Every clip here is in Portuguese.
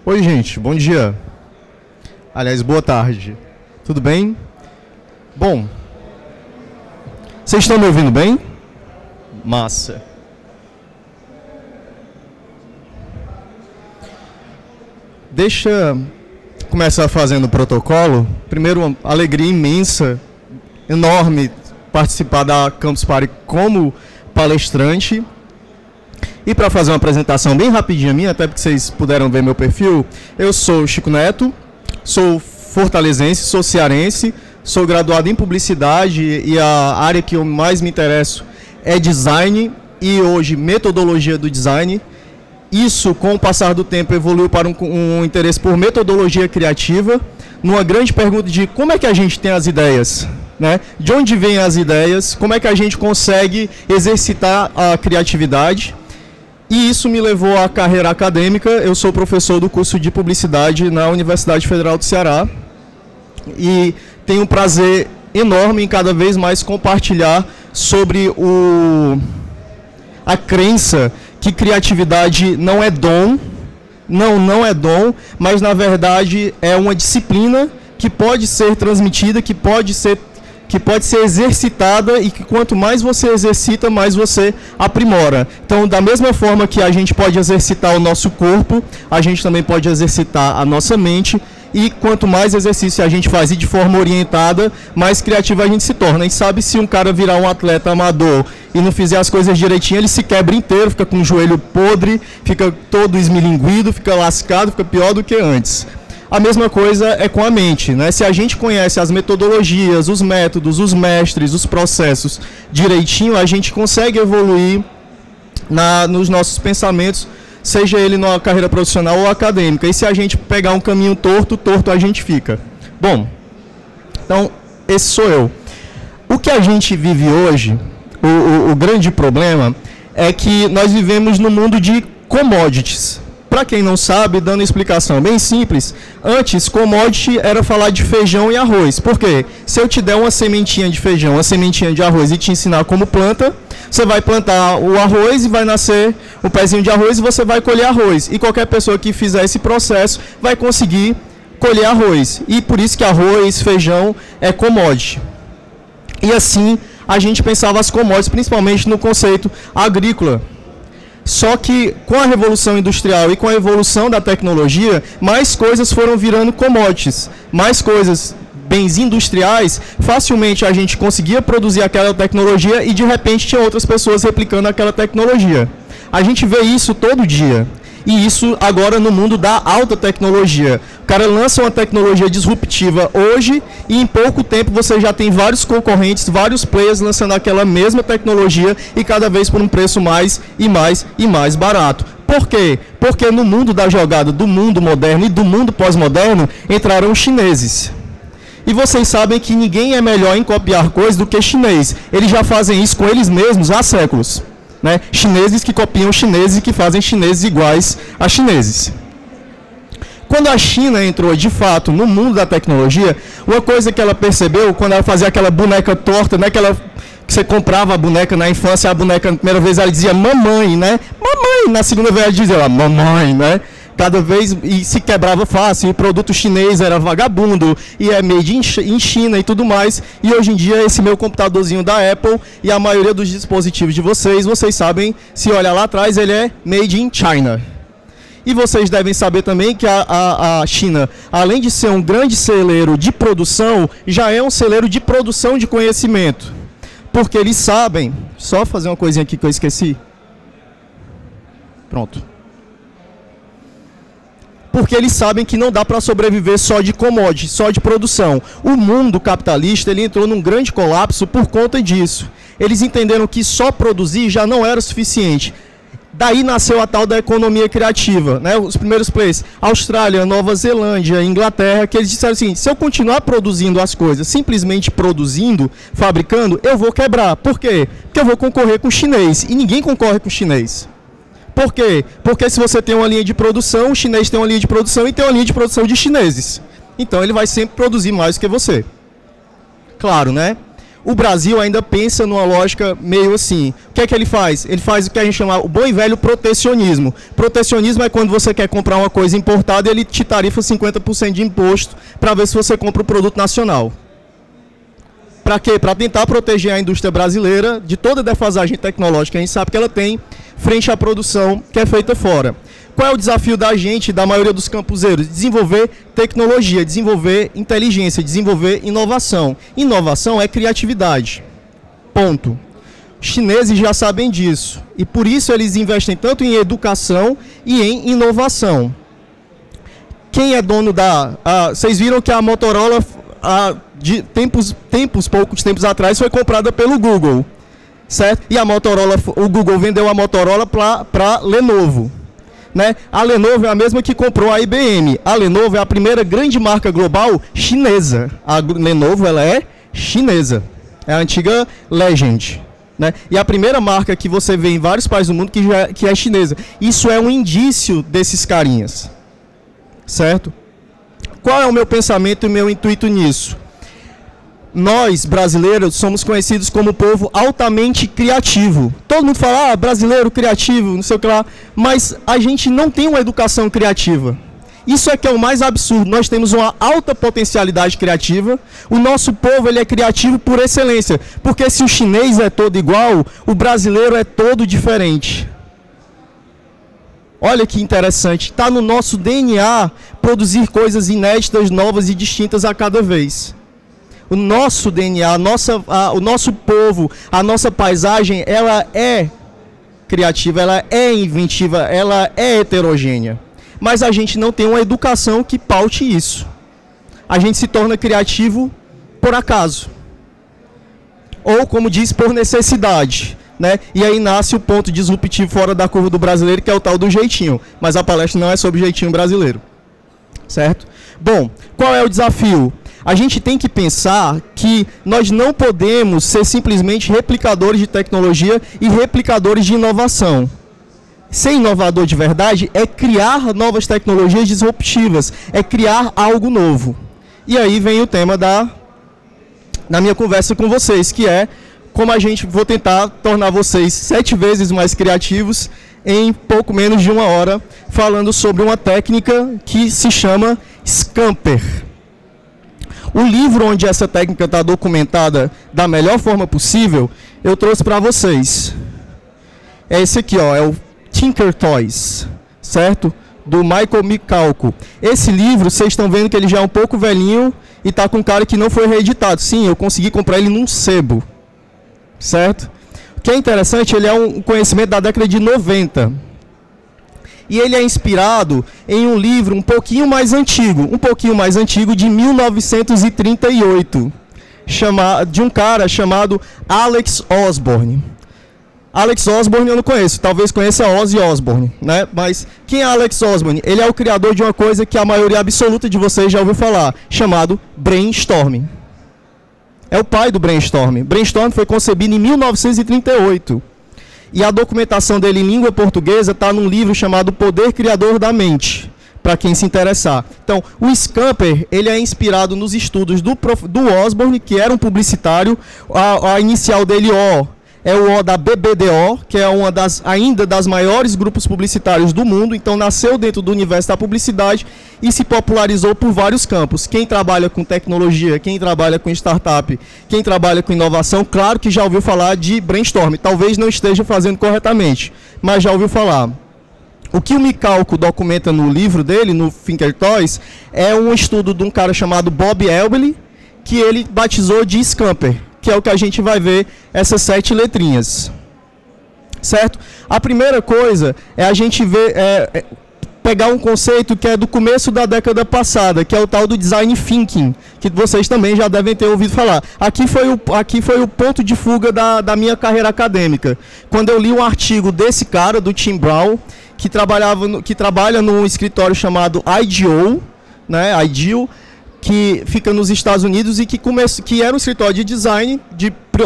Oi, gente, bom dia. Aliás, boa tarde. Tudo bem? Bom, vocês estão me ouvindo bem? Massa. Deixa começar fazendo o protocolo. Primeiro, uma alegria imensa, enorme, participar da Campus Party como palestrante. E para fazer uma apresentação bem rapidinha minha, até porque vocês puderam ver meu perfil, eu sou Chico Neto, sou fortalezense, sou cearense, sou graduado em publicidade e a área que eu mais me interesso é design e hoje metodologia do design. Isso, com o passar do tempo, evoluiu para um interesse por metodologia criativa, numa grande pergunta de como é que a gente tem as ideias, né? De onde vêm as ideias, como é que a gente consegue exercitar a criatividade. E isso me levou à carreira acadêmica. Eu sou professor do curso de publicidade na Universidade Federal do Ceará e tenho um prazer enorme em cada vez mais compartilhar sobre a crença que criatividade não é dom, não é dom, mas na verdade é uma disciplina que pode ser transmitida, que pode ser exercitada e que quanto mais você exercita, mais você aprimora. Então, da mesma forma que a gente pode exercitar o nosso corpo, a gente também pode exercitar a nossa mente. E quanto mais exercício a gente faz e de forma orientada, mais criativo a gente se torna. E sabe, se um cara virar um atleta amador e não fizer as coisas direitinho, ele se quebra inteiro, fica com o joelho podre, fica todo esmilinguido, fica lascado, fica pior do que antes. A mesma coisa é com a mente, né? Se a gente conhece as metodologias, os métodos, os mestres, os processos direitinho, a gente consegue evoluir nos nossos pensamentos, seja ele na carreira profissional ou acadêmica. E se a gente pegar um caminho torto a gente fica. Bom, então, esse sou eu. O que a gente vive hoje, o grande problema, é que nós vivemos num mundo de commodities. Para quem não sabe, dando explicação bem simples, antes commodity era falar de feijão e arroz. Por quê? Se eu te der uma sementinha de feijão, uma sementinha de arroz e te ensinar como planta, você vai plantar o arroz e vai nascer o pezinho de arroz e você vai colher arroz. E qualquer pessoa que fizer esse processo vai conseguir colher arroz. E por isso que arroz, feijão é commodity. E assim a gente pensava as commodities, principalmente no conceito agrícola. Só que com a Revolução Industrial e com a evolução da tecnologia, mais coisas foram virando commodities. Mais coisas, bens industriais, facilmente a gente conseguia produzir aquela tecnologia e de repente tinha outras pessoas replicando aquela tecnologia. A gente vê isso todo dia. E isso agora no mundo da alta tecnologia. O cara lança uma tecnologia disruptiva hoje e em pouco tempo você já tem vários concorrentes, vários players lançando aquela mesma tecnologia e cada vez por um preço mais e mais barato. Por quê? Porque no mundo da jogada do mundo moderno e do mundo pós-moderno entraram os chineses. E vocês sabem que ninguém é melhor em copiar coisas do que chinês. Eles já fazem isso com eles mesmos há séculos. Né? Chineses que copiam chineses e que fazem chineses iguais a chineses. Quando a China entrou de fato no mundo da tecnologia, uma coisa que ela percebeu quando ela fazia aquela boneca torta, né? Que você comprava a boneca na infância, a boneca na primeira vez ela dizia mamãe, né? Mamãe, na segunda vez ela dizia mamãe, né? Cada vez, e se quebrava fácil, e produto chinês era vagabundo, e é made em China e tudo mais. E hoje em dia, esse meu computadorzinho da Apple, e a maioria dos dispositivos de vocês sabem, se olhar lá atrás, ele é made in China. E vocês devem saber também que a China, além de ser um grande celeiro de produção, já é um celeiro de produção de conhecimento. Porque eles sabem, só fazer uma coisinha aqui que eu esqueci. Pronto. Porque eles sabem que não dá para sobreviver só de commodity, só de produção. O mundo capitalista ele entrou num grande colapso por conta disso. Eles entenderam que só produzir já não era suficiente. Daí nasceu a tal da economia criativa, né? Os primeiros players, Austrália, Nova Zelândia, Inglaterra, que eles disseram assim, se eu continuar produzindo as coisas, simplesmente produzindo, fabricando, eu vou quebrar. Por quê? Porque eu vou concorrer com o chinês, e ninguém concorre com o chinês. Por quê? Porque se você tem uma linha de produção, o chinês tem uma linha de produção e tem uma linha de produção de chineses. Então ele vai sempre produzir mais do que você. Claro, né? O Brasil ainda pensa numa lógica meio assim. O que é que ele faz? Ele faz o que a gente chama o bom e velho protecionismo. Protecionismo é quando você quer comprar uma coisa importada e ele te tarifa 50% de imposto para ver se você compra o produto nacional. Para quê? Para tentar proteger a indústria brasileira de toda a defasagem tecnológica que a gente sabe que ela tem frente à produção que é feita fora. Qual é o desafio da gente, da maioria dos campuseiros? Desenvolver tecnologia, desenvolver inteligência, desenvolver inovação. Inovação é criatividade. Ponto. Os chineses já sabem disso. E por isso eles investem tanto em educação e em inovação. Quem é dono da... vocês viram que a Motorola, poucos tempos atrás, foi comprada pelo Google. Certo? E a Motorola, o Google vendeu a Motorola para Lenovo. Né? A Lenovo é a mesma que comprou a IBM. A Lenovo é a primeira grande marca global chinesa. A Lenovo ela é chinesa. É a antiga Legend. Né? E a primeira marca que você vê em vários países do mundo que é chinesa. Isso é um indício desses carinhas. Certo? Qual é o meu pensamento e o meu intuito nisso? Nós, brasileiros, somos conhecidos como um povo altamente criativo. Todo mundo fala, brasileiro criativo, não sei o que lá, mas a gente não tem uma educação criativa. Isso é que é o mais absurdo. Nós temos uma alta potencialidade criativa. O nosso povo ele é criativo por excelência, porque se o chinês é todo igual, o brasileiro é todo diferente. Olha que interessante, está no nosso DNA produzir coisas inéditas, novas e distintas a cada vez. O nosso DNA, o nosso povo, a nossa paisagem, ela é criativa, ela é inventiva, ela é heterogênea. Mas a gente não tem uma educação que paute isso. A gente se torna criativo por acaso. Ou, como diz, por necessidade. Né? E aí nasce o ponto disruptivo fora da curva do brasileiro, que é o tal do jeitinho. Mas a palestra não é sobre o jeitinho brasileiro. Certo? Bom, qual é o desafio? A gente tem que pensar que nós não podemos ser simplesmente replicadores de tecnologia e replicadores de inovação. Ser inovador de verdade é criar novas tecnologias disruptivas, é criar algo novo. E aí vem o tema da minha conversa com vocês, que é como vou tentar tornar vocês 7 vezes mais criativos em pouco menos de 1 hora, falando sobre uma técnica que se chama Scamper. O livro onde essa técnica está documentada da melhor forma possível, eu trouxe para vocês. É esse aqui, ó, é o Tinker Toys, certo? Do Michael Michalko. Esse livro, vocês estão vendo que ele já é um pouco velhinho e está com cara que não foi reeditado. Sim, eu consegui comprar ele num sebo, certo? O que é interessante, ele é um conhecimento da década de 90. E ele é inspirado em um livro um pouquinho mais antigo de 1938, de um cara chamado Alex Osborne. Alex Osborne eu não conheço, talvez conheça Ozzy Osbourne, né? Mas quem é Alex Osborne? Ele é o criador de uma coisa que a maioria absoluta de vocês já ouviu falar, chamado brainstorming. É o pai do brainstorming. Brainstorming foi concebido em 1938. E a documentação dele em língua portuguesa está num livro chamado Poder Criador da Mente, para quem se interessar. Então, o Scamper, ele é inspirado nos estudos do Osborne, que era um publicitário. A inicial dele, O, é o O da BBDO, que é uma ainda das maiores grupos publicitários do mundo. Então, nasceu dentro do universo da publicidade e se popularizou por vários campos. Quem trabalha com tecnologia, quem trabalha com startup, quem trabalha com inovação, claro que já ouviu falar de brainstorm. Talvez não esteja fazendo corretamente, mas já ouviu falar. O que o Michalko documenta no livro dele, no Tinker Toys, é um estudo de um cara chamado Bob Elberly, que ele batizou de Scamper, que é o que a gente vai ver, essas 7 letrinhas. Certo? A primeira coisa é a gente ver... pegar um conceito que é do começo da década passada, que é o tal do design thinking, que vocês também já devem ter ouvido falar. Aqui foi o ponto de fuga da minha carreira acadêmica. Quando eu li um artigo desse cara, do Tim Brown, que trabalha num escritório chamado IDEO, que fica nos Estados Unidos e que era um escritório de design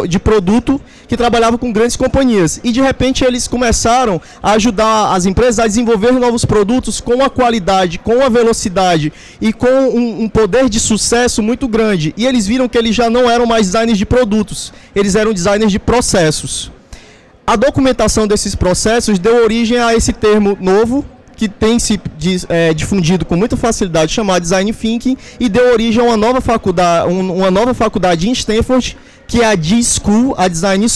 de produto que trabalhava com grandes companhias. E de repente eles começaram a ajudar as empresas a desenvolver novos produtos com a qualidade, com a velocidade e com um poder de sucesso muito grande. E eles viram que eles já não eram mais designers de produtos, eles eram designers de processos. A documentação desses processos deu origem a esse termo novo, que tem se difundido com muita facilidade, chamado Design Thinking, e deu origem a uma nova faculdade em Stanford, que é a D-School, a Design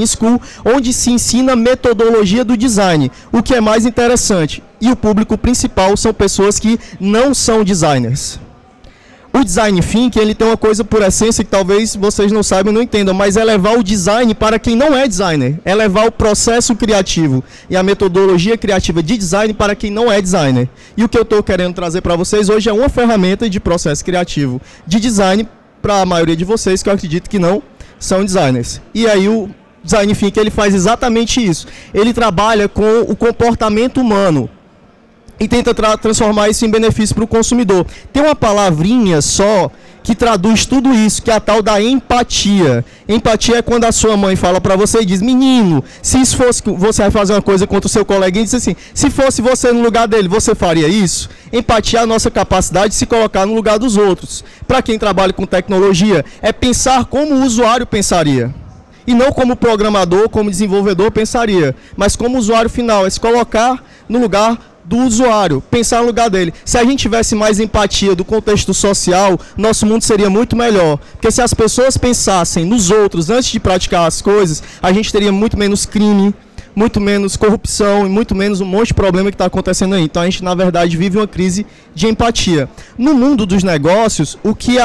School, onde se ensina metodologia do design, o que é mais interessante. E o público principal são pessoas que não são designers. O Design Thinking, ele tem uma coisa por essência que talvez vocês não saibam, não entendam, mas é levar o design para quem não é designer. É levar o processo criativo e a metodologia criativa de design para quem não é designer. E o que eu estou querendo trazer para vocês hoje é uma ferramenta de processo criativo de design para a maioria de vocês, que eu acredito que não são designers. E aí o Design Thinking, ele faz exatamente isso. Ele trabalha com o comportamento humano e tenta transformar isso em benefício para o consumidor. Tem uma palavrinha só que traduz tudo isso, que é a tal da empatia. Empatia é quando a sua mãe fala para você e diz: menino, se isso fosse você vai fazer uma coisa contra o seu colega e diz assim, se fosse você no lugar dele, você faria isso? Empatia é a nossa capacidade de se colocar no lugar dos outros. Para quem trabalha com tecnologia, é pensar como o usuário pensaria. E não como o programador, como o desenvolvedor pensaria, mas como o usuário final, é se colocar no lugar do usuário, pensar no lugar dele. Se a gente tivesse mais empatia do contexto social, nosso mundo seria muito melhor. Porque se as pessoas pensassem nos outros antes de praticar as coisas, a gente teria muito menos crime, muito menos corrupção e muito menos um monte de problema que está acontecendo aí. Então a gente, na verdade, vive uma crise de empatia. No mundo dos negócios, o que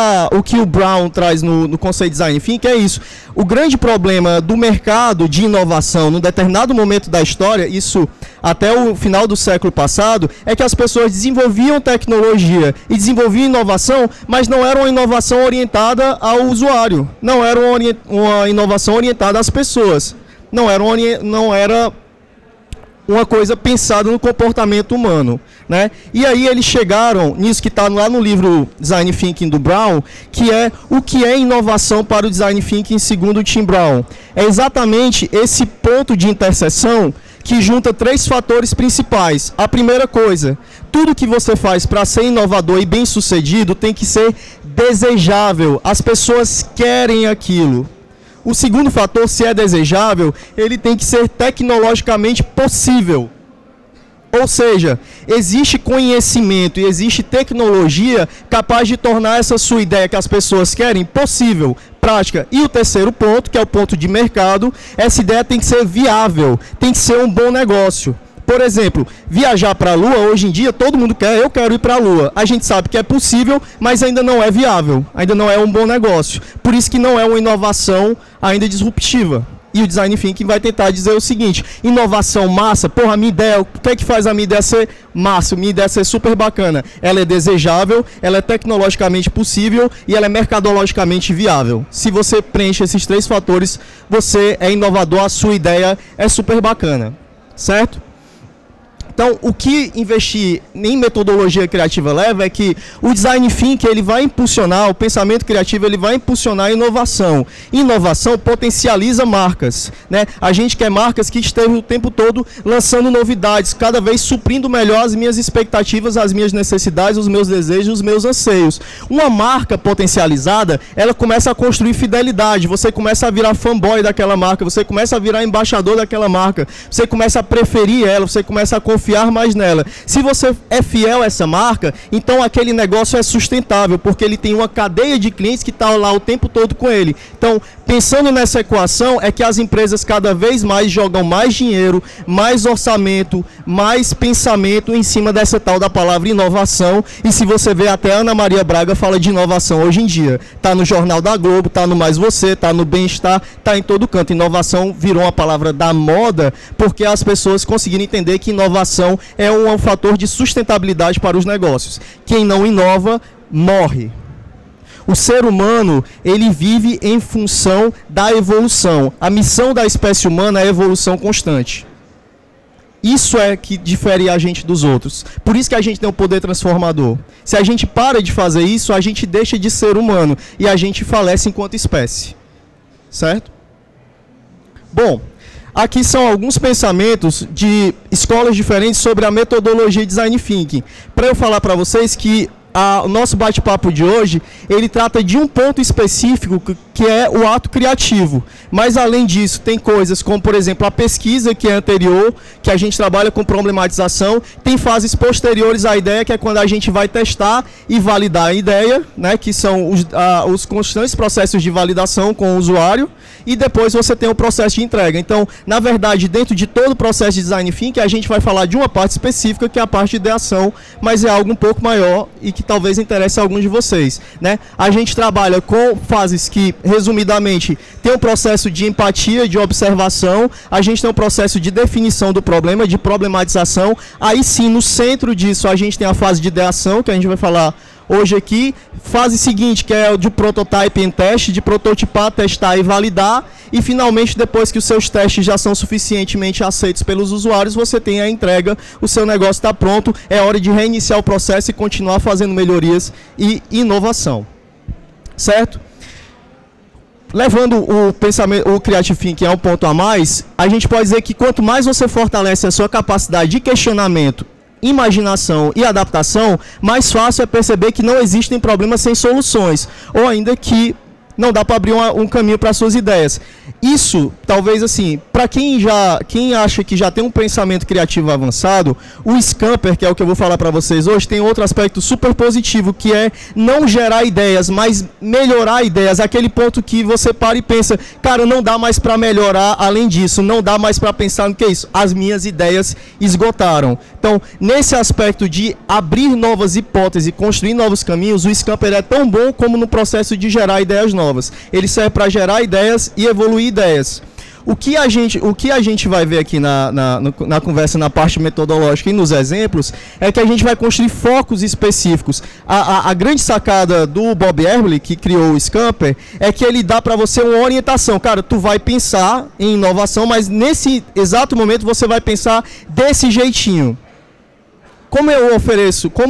o Brown traz no conceito de Design Thinking é isso. O grande problema do mercado de inovação, num determinado momento da história, isso até o final do século passado, é que as pessoas desenvolviam tecnologia e desenvolviam inovação, mas não era uma inovação orientada ao usuário, não era uma inovação orientada às pessoas. Não era uma coisa pensada no comportamento humano, né? E aí eles chegaram nisso que está lá no livro Design Thinking do Brown, que é o que é inovação para o Design Thinking segundo o Tim Brown. É exatamente esse ponto de interseção que junta três fatores principais. A primeira coisa, tudo que você faz para ser inovador e bem-sucedido tem que ser desejável. As pessoas querem aquilo. O segundo fator, se é desejável, ele tem que ser tecnologicamente possível. Ou seja, existe conhecimento e existe tecnologia capaz de tornar essa sua ideia que as pessoas querem possível, prática. E o terceiro ponto, que é o ponto de mercado, essa ideia tem que ser viável, tem que ser um bom negócio. Por exemplo, viajar para a Lua, hoje em dia, todo mundo quer, eu quero ir para a Lua. A gente sabe que é possível, mas ainda não é viável, ainda não é um bom negócio. Por isso que não é uma inovação ainda disruptiva. E o Design Thinking vai tentar dizer o seguinte: inovação massa, porra, a minha ideia, o que é que faz a minha ideia ser massa, a minha ideia ser super bacana? Ela é desejável, ela é tecnologicamente possível e ela é mercadologicamente viável. Se você preenche esses três fatores, você é inovador, a sua ideia é super bacana, certo? Então, o que investir em metodologia criativa leva é que o Design Thinking ele vai impulsionar, o pensamento criativo ele vai impulsionar a inovação. Inovação potencializa marcas, né? A gente quer marcas que estejam o tempo todo lançando novidades, cada vez suprindo melhor as minhas expectativas, as minhas necessidades, os meus desejos, os meus anseios. Uma marca potencializada, ela começa a construir fidelidade, você começa a virar fanboy daquela marca, você começa a virar embaixador daquela marca, você começa a preferir ela, você começa a confiar mais nela. Se você é fiel a essa marca, então aquele negócio é sustentável, porque ele tem uma cadeia de clientes que está lá o tempo todo com ele. Então, pensando nessa equação, é que as empresas cada vez mais jogam mais dinheiro, mais orçamento, mais pensamento em cima dessa tal da palavra inovação. E se você vê, até a Ana Maria Braga fala de inovação hoje em dia. Está no Jornal da Globo, está no Mais Você, está no Bem-Estar, está em todo canto. Inovação virou uma palavra da moda, porque as pessoas conseguiram entender que inovação é um fator de sustentabilidade para os negócios. Quem não inova, morre. O ser humano, ele vive em função da evolução. A missão da espécie humana é a evolução constante. Isso é que difere a gente dos outros. Por isso que a gente tem um poder transformador. Se a gente para de fazer isso, a gente deixa de ser humano e a gente falece enquanto espécie. certo? Bom, aqui são alguns pensamentos de escolas diferentes sobre a metodologia Design Thinking. Para eu falar para vocês que o nosso bate-papo de hoje, ele trata de um ponto específico que é o ato criativo. Mas, além disso, tem coisas como, por exemplo, a pesquisa, que é anterior, que a gente trabalha com problematização. Tem fases posteriores à ideia, que é quando a gente vai testar e validar a ideia, né, que são os constantes processos de validação com o usuário. E depois você tem o processo de entrega. Então, na verdade, dentro de todo o processo de Design Thinking, a gente vai falar de uma parte específica, que é a parte de ideação, mas é algo um pouco maior e que talvez interesse a alguns de vocês, né? A gente trabalha com fases que, resumidamente, tem um processo de empatia, de observação, a gente tem um processo de definição do problema, de problematização. Aí sim, no centro disso, a gente tem a fase de ideação, que a gente vai falar hoje aqui. Fase seguinte, que é o de prototype and test, de prototipar, testar e validar. E finalmente, depois que os seus testes já são suficientemente aceitos pelos usuários, você tem a entrega, o seu negócio está pronto, é hora de reiniciar o processo e continuar fazendo melhorias e inovação. Certo? Levando o pensamento, o Creative Thinking a um ponto a mais, a gente pode dizer que quanto mais você fortalece a sua capacidade de questionamento, imaginação e adaptação, mais fácil é perceber que não existem problemas sem soluções, ou ainda que não dá para abrir um caminho para suas ideias. Isso, talvez assim, para quem acha que já tem um pensamento criativo avançado, o Scamper, que é o que eu vou falar para vocês hoje, tem outro aspecto super positivo, que é não gerar ideias, mas melhorar ideias. Aquele ponto que você para e pensa, cara, não dá mais para melhorar além disso, não dá mais para pensar no que é isso. As minhas ideias esgotaram. Então, nesse aspecto de abrir novas hipóteses e construir novos caminhos, o Scamper é tão bom como no processo de gerar ideias novas. Ele serve para gerar ideias e evoluir ideias. O que a gente vai ver aqui na conversa, na parte metodológica e nos exemplos, é que a gente vai construir focos específicos. A grande sacada do Bob Eberle, que criou o Scamper, é que ele dá para você uma orientação. Cara, tu vai pensar em inovação, mas nesse exato momento você vai pensar desse jeitinho. Como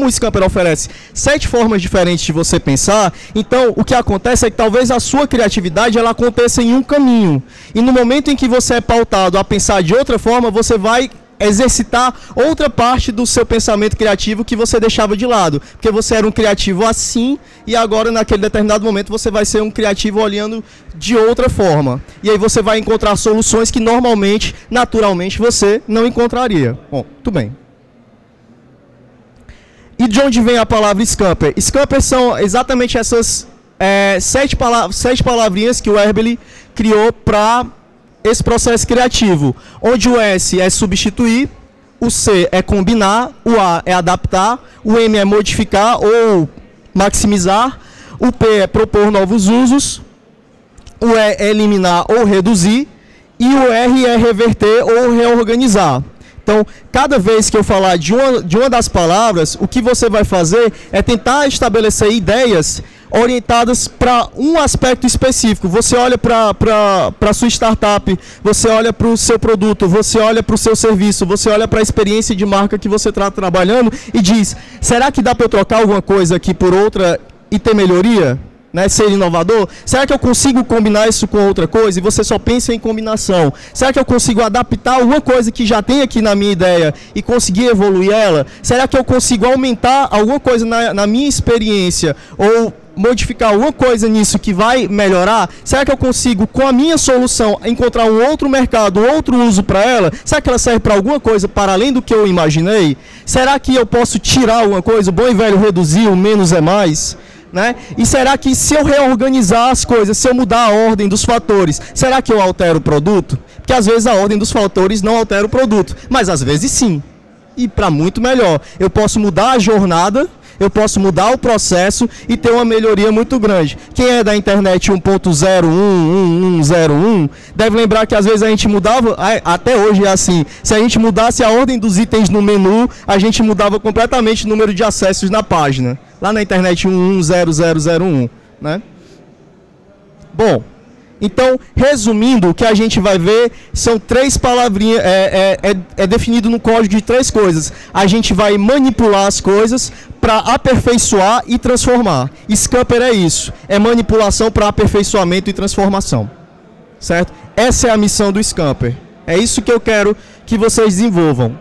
o Scamper oferece 7 formas diferentes de você pensar, então o que acontece é que talvez a sua criatividade ela aconteça em um caminho. E no momento em que você é pautado a pensar de outra forma, você vai exercitar outra parte do seu pensamento criativo que você deixava de lado. Porque você era um criativo assim, e agora naquele determinado momento você vai ser um criativo olhando de outra forma. E aí você vai encontrar soluções que normalmente, naturalmente, você não encontraria. Bom, tudo bem. E de onde vem a palavra Scamper? Scamper são exatamente essas 7 palavrinhas que o Eberle criou para esse processo criativo, onde o S é substituir, o C é combinar, o A é adaptar, o M é modificar ou maximizar, o P é propor novos usos, o E é eliminar ou reduzir, e o R é reverter ou reorganizar. Então, cada vez que eu falar de uma das palavras, o que você vai fazer é tentar estabelecer ideias orientadas para um aspecto específico. Você olha para a sua startup, você olha para o seu produto, você olha para o seu serviço, você olha para a experiência de marca que você está trabalhando e diz, será que dá para eu trocar alguma coisa aqui por outra e ter melhoria? Né, ser inovador? Será que eu consigo combinar isso com outra coisa? E você só pensa em combinação. Será que eu consigo adaptar alguma coisa que já tem aqui na minha ideia e conseguir evoluir ela? Será que eu consigo aumentar alguma coisa na minha experiência ou modificar alguma coisa nisso que vai melhorar? Será que eu consigo, com a minha solução, encontrar um outro mercado, outro uso para ela? Será que ela serve para alguma coisa para além do que eu imaginei? Será que eu posso tirar alguma coisa? O bom e velho reduzir, o menos é mais? Né? E será que se eu reorganizar as coisas, se eu mudar a ordem dos fatores, será que eu altero o produto? Porque às vezes a ordem dos fatores não altera o produto, mas às vezes sim. E para muito melhor. Eu posso mudar a jornada, eu posso mudar o processo e ter uma melhoria muito grande. Quem é da internet 1.0, deve lembrar que às vezes a gente mudava, até hoje é assim, se a gente mudasse a ordem dos itens no menu, a gente mudava completamente o número de acessos na página. Lá na internet 110001, né? Bom, então, resumindo, o que a gente vai ver são 3 palavrinhas, é definido no código de 3 coisas. A gente vai manipular as coisas para aperfeiçoar e transformar. Scamper é isso, é manipulação para aperfeiçoamento e transformação. certo? Essa é a missão do Scamper. É isso que eu quero que vocês desenvolvam.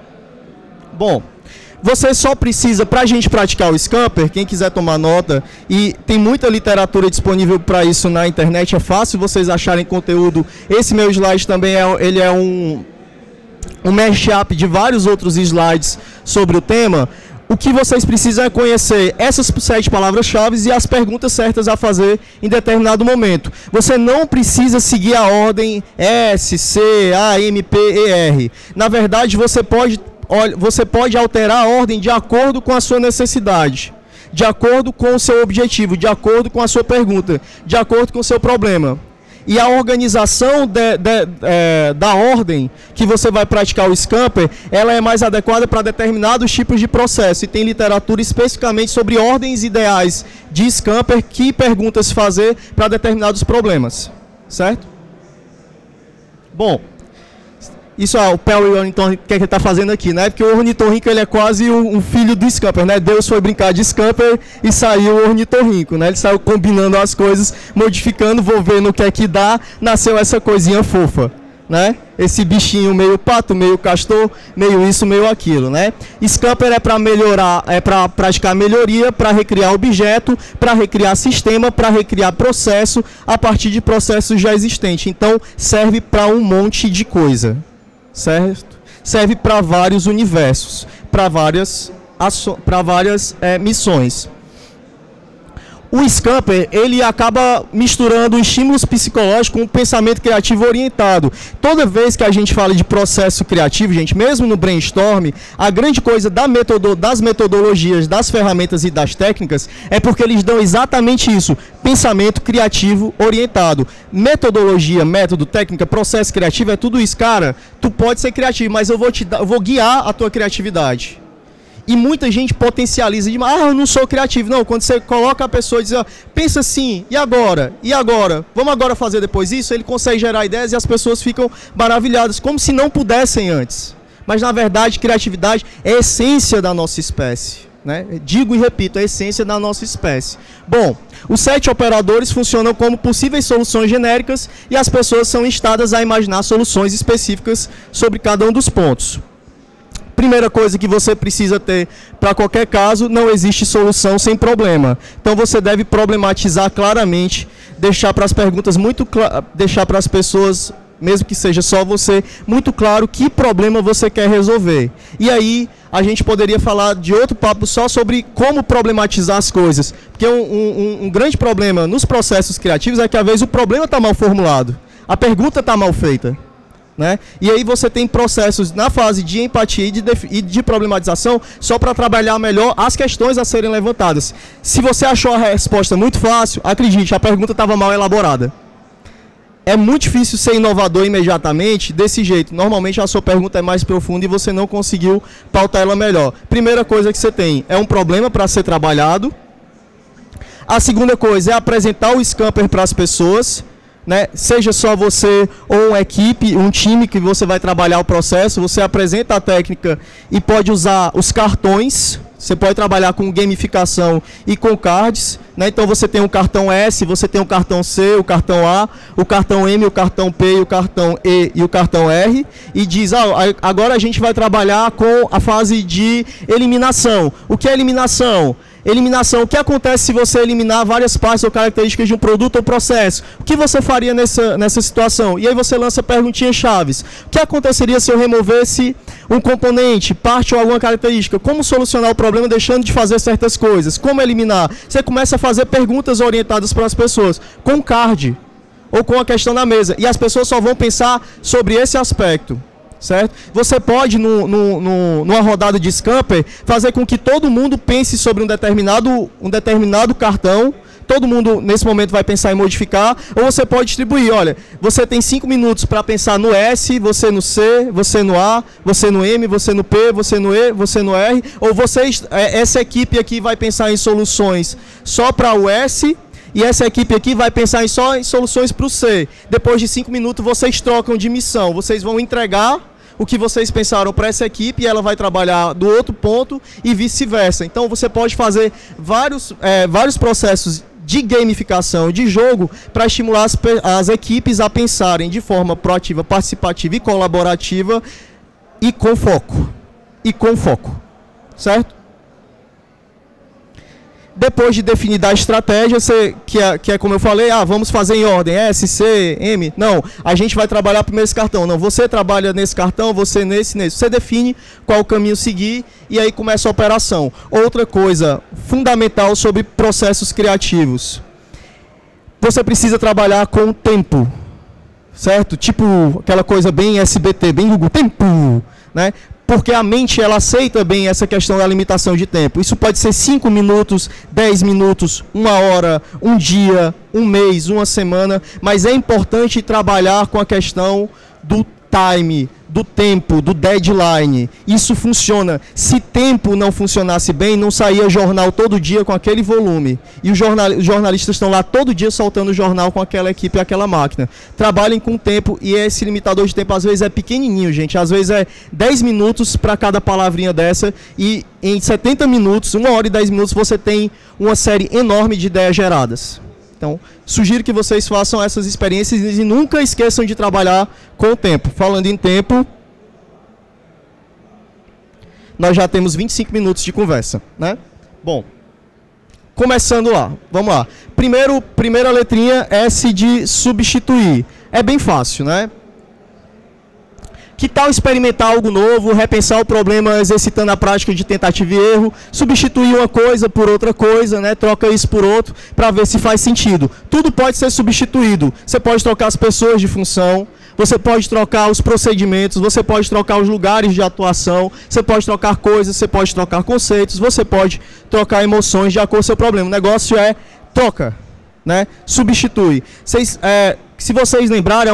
Bom, você só precisa, para a gente praticar o Scamper, quem quiser tomar nota, e tem muita literatura disponível para isso na internet, é fácil vocês acharem conteúdo. Esse meu slide também ele é um mashup de vários outros slides sobre o tema. O que vocês precisam é conhecer essas 7 palavras-chave e as perguntas certas a fazer em determinado momento. Você não precisa seguir a ordem S, C, A, M, P, E, R. Na verdade, você pode alterar a ordem de acordo com a sua necessidade, de acordo com o seu objetivo, de acordo com a sua pergunta, de acordo com o seu problema. E a organização da ordem que você vai praticar o Scamper, ela é mais adequada para determinados tipos de processo. E tem literatura especificamente sobre ordens ideais de Scamper, que perguntas fazer para determinados problemas. Certo? Bom, isso o Perry Ornitorrinco, o que ele está fazendo aqui, né? Porque o ornitorrinco ele é quase um filho do Scamper, né? Deus foi brincar de Scamper e saiu o ornitorrinco, né? Ele saiu combinando as coisas, modificando, vou ver no que é que dá, nasceu essa coisinha fofa, né? Esse bichinho meio pato, meio castor, meio isso, meio aquilo, né? Scamper é para melhorar, é para praticar melhoria, para recriar objeto, para recriar sistema, para recriar processo a partir de processos já existentes. Então, serve para um monte de coisa. Certo? Serve para vários universos, para várias missões. O Scamper, ele acaba misturando estímulos psicológicos com o pensamento criativo orientado. Toda vez que a gente fala de processo criativo, gente, mesmo no brainstorm, a grande coisa das metodologias, das ferramentas e das técnicas é porque eles dão exatamente isso, pensamento criativo orientado. Metodologia, método, técnica, processo criativo, é tudo isso. Cara, tu pode ser criativo, mas eu vou guiar a tua criatividade. E muita gente potencializa demais. Eu não sou criativo. Não, quando você coloca a pessoa e diz, pensa assim, e agora? E agora? Vamos agora fazer depois isso? Ele consegue gerar ideias e as pessoas ficam maravilhadas, como se não pudessem antes. Mas, na verdade, criatividade é a essência da nossa espécie, né? Digo e repito, é a essência da nossa espécie. Bom, os 7 operadores funcionam como possíveis soluções genéricas e as pessoas são instadas a imaginar soluções específicas sobre cada um dos pontos. Primeira coisa que você precisa ter para qualquer caso, não existe solução sem problema. Então você deve problematizar claramente, deixar para as perguntas deixar para as pessoas, mesmo que seja só você, muito claro que problema você quer resolver. E aí a gente poderia falar de outro papo só sobre como problematizar as coisas. Porque um grande problema nos processos criativos é que às vezes o problema está mal formulado, a pergunta está mal feita. Né? E aí você tem processos na fase de empatia e de problematização só para trabalhar melhor as questões a serem levantadas. Se você achou a resposta muito fácil, acredite, a pergunta estava mal elaborada. É muito difícil ser inovador imediatamente desse jeito. Normalmente a sua pergunta é mais profunda e você não conseguiu pautar ela melhor. Primeira coisa que você tem é um problema para ser trabalhado. A segunda coisa é apresentar o Scamper para as pessoas. Né? Seja só você ou uma equipe, um time que você vai trabalhar o processo, você apresenta a técnica e pode usar os cartões. Você pode trabalhar com gamificação e com cards, né? Então você tem o cartão S, você tem o cartão C, o cartão A, o cartão M, o cartão P, o cartão E e o cartão R, e diz, agora a gente vai trabalhar com a fase de eliminação. O que é eliminação? Eliminação, o que acontece se você eliminar várias partes ou características de um produto ou processo? O que você faria nessa situação? E aí você lança perguntinhas chaves. O que aconteceria se eu removesse um componente, parte ou alguma característica? Como solucionar o problema deixando de fazer certas coisas? Como eliminar? Você começa a fazer perguntas orientadas para as pessoas, com card ou com a questão na mesa. E as pessoas só vão pensar sobre esse aspecto. Certo? Você pode, numa rodada de Scamper, fazer com que todo mundo pense sobre um determinado cartão. Todo mundo, nesse momento, vai pensar em modificar. Ou você pode distribuir. Olha, você tem 5 minutos para pensar no S, você no C, você no A, você no M, você no P, você no E, você no R. Ou essa equipe aqui vai pensar em soluções só para o S. E essa equipe aqui vai pensar só em soluções para o C. Depois de 5 minutos, vocês trocam de missão. Vocês vão entregar o que vocês pensaram para essa equipe e ela vai trabalhar do outro ponto e vice-versa. Então, você pode fazer vários processos de gamificação de jogo para estimular as equipes a pensarem de forma proativa, participativa e colaborativa e com foco. Certo? Depois de definir a estratégia, que é como eu falei, vamos fazer em ordem, S, C, M. Não, a gente vai trabalhar primeiro esse cartão. Não, você trabalha nesse cartão, você nesse. Você define qual o caminho seguir e aí começa a operação. Outra coisa fundamental sobre processos criativos. Você precisa trabalhar com o tempo, certo? Tipo aquela coisa bem SBT, bem Google, tempo, né? Porque a mente, ela aceita bem essa questão da limitação de tempo. Isso pode ser 5 minutos, 10 minutos, 1 hora, um dia, um mês, uma semana, mas é importante trabalhar com a questão do time, do tempo, do deadline. Isso funciona. Se tempo não funcionasse bem, não saía jornal todo dia com aquele volume. E os jornalistas estão lá todo dia soltando jornal com aquela equipe e aquela máquina. Trabalhem com tempo e esse limitador de tempo às vezes é pequenininho, gente. Às vezes é 10 minutos para cada palavrinha dessa e em 70 minutos, 1 hora e 10 minutos, você tem uma série enorme de ideias geradas. Então, sugiro que vocês façam essas experiências e nunca esqueçam de trabalhar com o tempo. Falando em tempo, nós já temos 25 minutos de conversa, né? Bom, começando lá, vamos lá. Primeira letrinha, S de substituir. É bem fácil, né? Que tal experimentar algo novo, repensar o problema exercitando a prática de tentativa e erro, substituir uma coisa por outra coisa, né? Troca isso por outro para ver se faz sentido. Tudo pode ser substituído. Você pode trocar as pessoas de função, você pode trocar os procedimentos, você pode trocar os lugares de atuação, você pode trocar coisas, você pode trocar conceitos, você pode trocar emoções de acordo com o seu problema. O negócio é troca, né? Substitui. Se vocês lembrarem,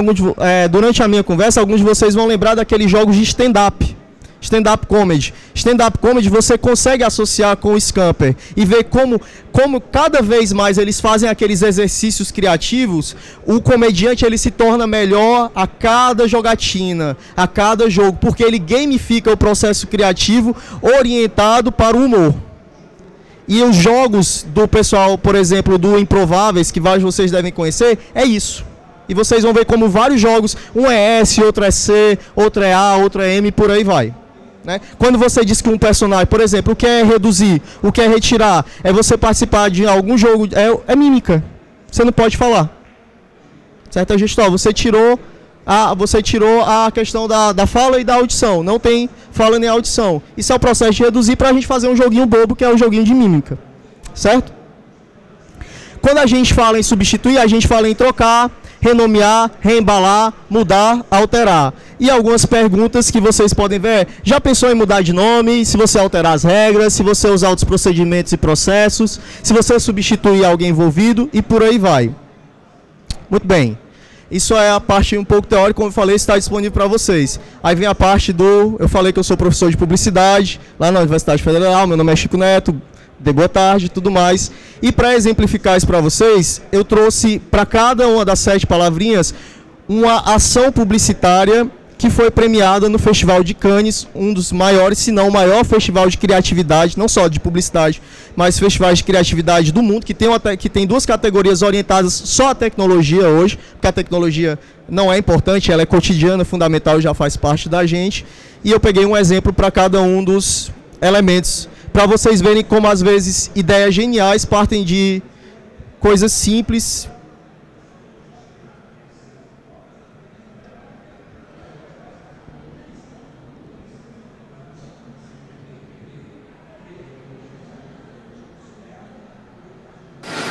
durante a minha conversa, alguns de vocês vão lembrar daqueles jogos de stand-up. Stand-up comedy. Stand-up comedy você consegue associar com o Scamper e ver como cada vez mais eles fazem aqueles exercícios criativos, o comediante ele se torna melhor a cada jogatina, a cada jogo, porque ele gamifica o processo criativo orientado para o humor. E os jogos do pessoal, por exemplo, do Improváveis, que vários de vocês devem conhecer, é isso. E vocês vão ver como vários jogos, um é S, outro é C, outro é A, outro é M, por aí vai. Né? Quando você diz que um personagem, por exemplo, o que é reduzir, o que é retirar, é você participar de algum jogo, é mímica. Você não pode falar. Certo, gestor? Você tirou a questão da fala e da audição. Não tem fala nem audição. Isso é o processo de reduzir para a gente fazer um joguinho bobo, que é o joguinho de mímica. Certo? Quando a gente fala em substituir, a gente fala em trocar, renomear, reembalar, mudar, alterar. E algumas perguntas que vocês podem ver. Já pensou em mudar de nome? Se você alterar as regras, se você usar outros procedimentos e processos, se você substituir alguém envolvido e por aí vai. Muito bem. Isso é a parte um pouco teórica, como eu falei, está disponível para vocês. Aí vem a parte eu falei que eu sou professor de publicidade, lá na Universidade Federal, meu nome é Chico Neto, boa tarde e tudo mais. E para exemplificar isso para vocês, eu trouxe para cada uma das 7 palavrinhas uma ação publicitária que foi premiada no Festival de Cannes, um dos maiores, se não o maior festival de criatividade, não só de publicidade, mas festivais de criatividade do mundo, que tem 2 categorias orientadas só à tecnologia hoje, porque a tecnologia não é importante, ela é cotidiana, fundamental, já faz parte da gente. E eu peguei um exemplo para cada um dos elementos, para vocês verem como às vezes ideias geniais partem de coisas simples.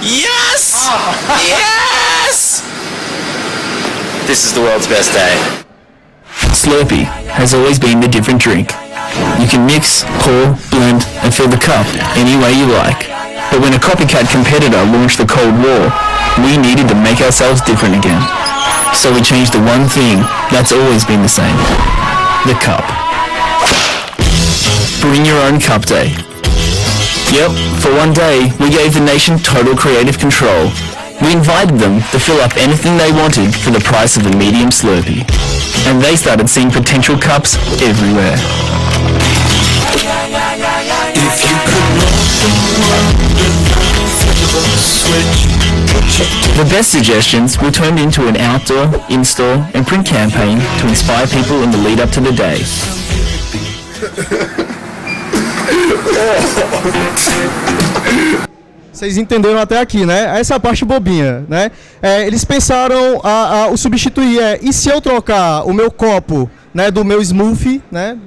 Yes! Yes! This is the world's best day. Slurpee has always been the different drink. You can mix, pour, blend, and fill the cup any way you like. But when a copycat competitor launched the Cold War, we needed to make ourselves different again. So we changed the one thing that's always been the same. The cup. Bring your own cup day. Yep, for one day, we gave the nation total creative control. We invited them to fill up anything they wanted for the price of a medium Slurpee. And they started seeing potential cups everywhere. If you could walk the world and learn from the The best suggestions were turned into an outdoor, in-store and print campaign to inspire people in the lead up to the day. Vocês entenderam até aqui, né? Essa é a parte bobinha, né? Eles pensaram o substituir. E se eu trocar o meu copo, né, do meu smoothie, né,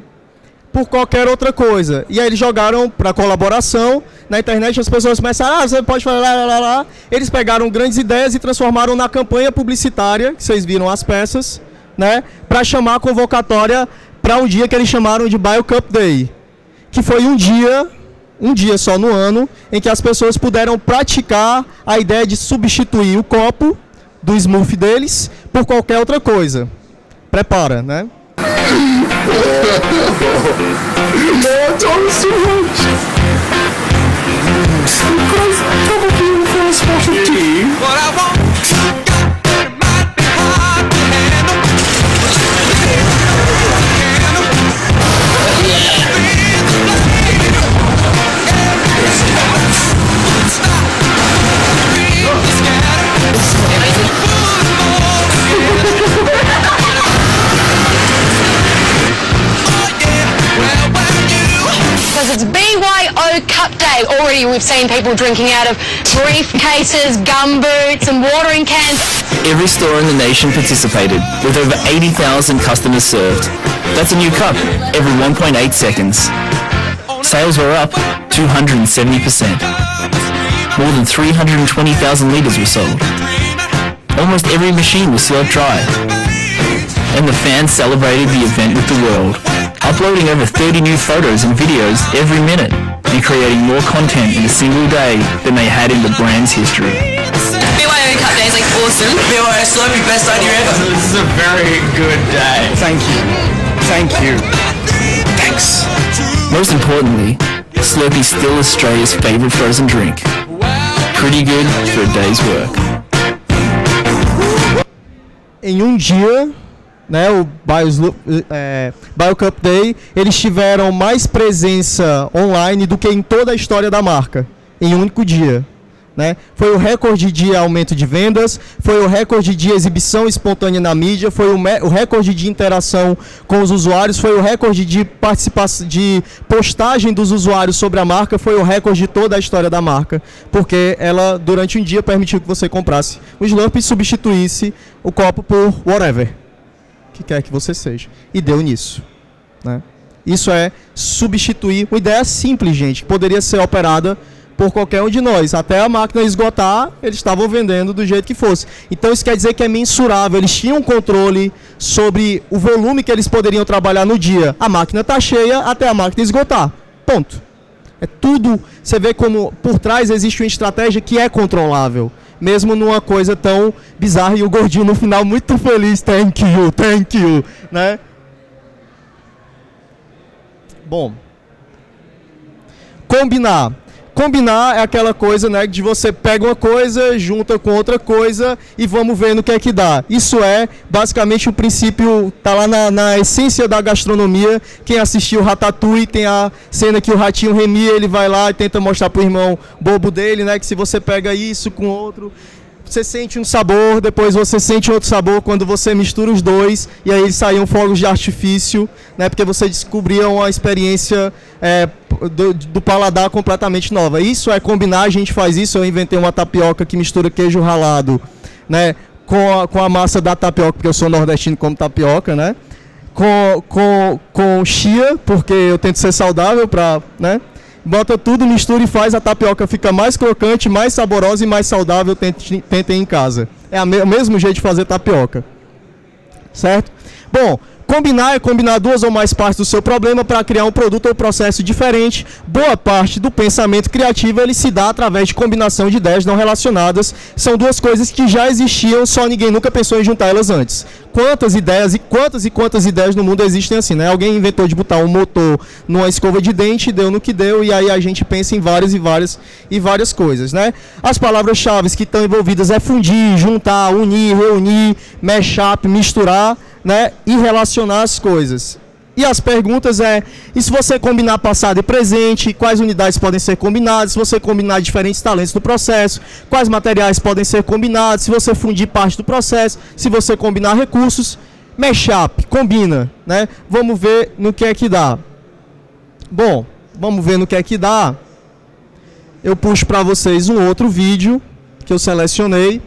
por qualquer outra coisa? E aí eles jogaram para colaboração na internet. As pessoas começaram, você pode falar lá. Eles pegaram grandes ideias e transformaram na campanha publicitária, que vocês viram as peças, né, para chamar a convocatória para um dia que eles chamaram de BioCup Day, que foi um dia só no ano, em que as pessoas puderam praticar a ideia de substituir o copo do smoothie deles por qualquer outra coisa. Prepara, né? It's BYO Cup Day. Already we've seen people drinking out of briefcases, gumboots and watering cans. Every store in the nation participated, with over 80,000 customers served. That's a new cup every 1.8 seconds. Sales were up 270%. More than 320,000 litres were sold. Almost every machine was served dry. And the fans celebrated the event with the world, uploading over 30 new photos and videos every minute and creating more content in a single day than they had in the brand's history. BYO Cup Day is like awesome. BYO Slurpee, best idea ever. This is a very good day. Thank you. Thank you. Thanks. Most importantly, Slurpee's still Australia's favourite frozen drink. Pretty good for a day's work. Em um dia, né, o BioCup Day, eles tiveram mais presença online do que em toda a história da marca, em um único dia, né? Foi o recorde de aumento de vendas, foi o recorde de exibição espontânea na mídia, foi o recorde de interação com os usuários, foi o recorde de participação, de postagem dos usuários sobre a marca, foi o recorde de toda a história da marca, porque ela, durante um dia, permitiu que você comprasse o Slurpee e substituísse o copo por whatever que quer que você seja. E deu nisso, né? Isso é substituir uma ideia simples, gente, que poderia ser operada por qualquer um de nós. Até a máquina esgotar, eles estavam vendendo do jeito que fosse. Então isso quer dizer que é mensurável. Eles tinham controle sobre o volume que eles poderiam trabalhar no dia. A máquina está cheia até a máquina esgotar. Ponto. É tudo. Você vê como por trás existe uma estratégia que é controlável, mesmo numa coisa tão bizarra. E o gordinho no final muito feliz, thank you, né? Bom, combinar é aquela coisa, né, de você pega uma coisa, junta com outra coisa e vamos ver no que é que dá. Isso é basicamente o princípio, tá lá na essência da gastronomia. Quem assistiu Ratatouille, tem a cena que o ratinho Remy, ele vai lá e tenta mostrar pro irmão bobo dele, né, que se você pega isso com outro, você sente um sabor, depois você sente outro sabor quando você mistura os dois, e aí saíam fogos de artifício, né, porque você descobria uma experiência do paladar completamente nova. Isso é combinar, a gente faz isso. Eu inventei uma tapioca que mistura queijo ralado, né, com a massa da tapioca, porque eu sou nordestino, como tapioca, né, com chia, porque eu tento ser saudável, né, bota tudo, mistura e faz, a tapioca fica mais crocante, mais saborosa e mais saudável. Tentem em casa. É o mesmo jeito de fazer tapioca, certo? Bom, combinar é combinar duas ou mais partes do seu problema para criar um produto ou processo diferente. Boa parte do pensamento criativo ele se dá através de combinação de ideias não relacionadas. São duas coisas que já existiam, só ninguém nunca pensou em juntar elas antes. Quantas ideias e quantas ideias no mundo existem assim, né? Alguém inventou de botar um motor numa escova de dente, deu no que deu, e aí a gente pensa em várias coisas, né? As palavras-chave que estão envolvidas é fundir, juntar, unir, reunir, mash up, misturar, né? E relacionar as coisas. E as perguntas e se você combinar passado e presente, quais unidades podem ser combinadas, se você combinar diferentes talentos do processo, quais materiais podem ser combinados, se você fundir parte do processo, se você combinar recursos, mashup, combina, né? Vamos ver no que é que dá. Bom, vamos ver no que é que dá. Eu puxo para vocês um outro vídeo que eu selecionei.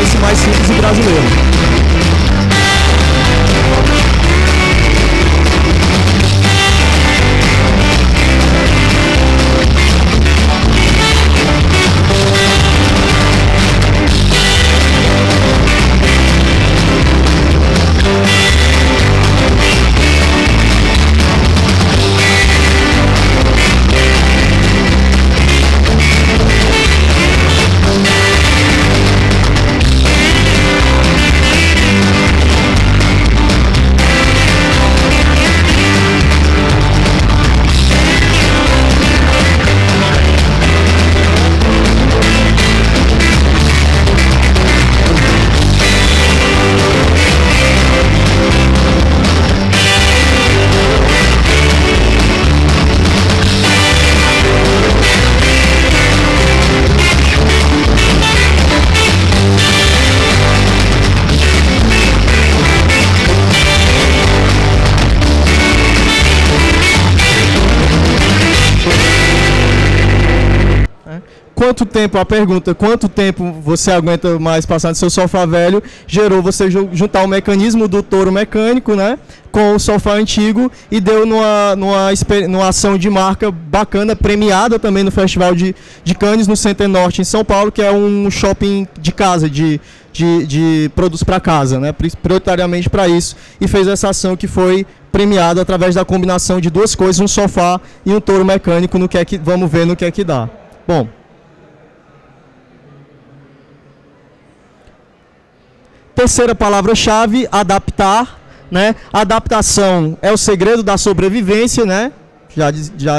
Esse mais simples e brasileiro. Quanto tempo, a pergunta, quanto tempo você aguenta mais passar no seu sofá velho, gerou você juntar o mecanismo do touro mecânico, né, com o sofá antigo e deu numa ação de marca bacana, premiada também no Festival de Cannes, no Center Norte, em São Paulo, que é um shopping de casa, de produtos para casa, né, prioritariamente para isso, e fez essa ação que foi premiada através da combinação de duas coisas, um sofá e um touro mecânico, vamos ver no que é que dá. Bom, terceira palavra-chave, adaptar, né? Adaptação é o segredo da sobrevivência, né? Já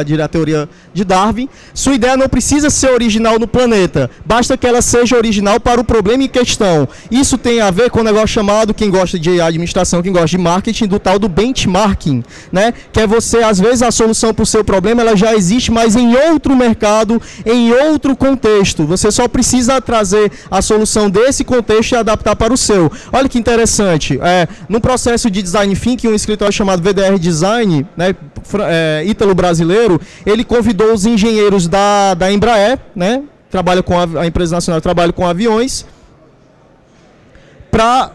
diria a teoria de Darwin. Sua ideia não precisa ser original no planeta, basta que ela seja original para o problema em questão. Isso tem a ver com um negócio chamado, quem gosta de administração, quem gosta de marketing, do tal do benchmarking, né? Que é você, às vezes, a solução para o seu problema, ela já existe, mas em outro mercado, em outro contexto. Você só precisa trazer a solução desse contexto e adaptar para o seu. Olha que interessante. No processo de design thinking, um escritório chamado VDR Design, né? Ítalo-brasileiro, ele convidou os engenheiros da Embraer, né, trabalha com a empresa nacional que trabalha com aviões, para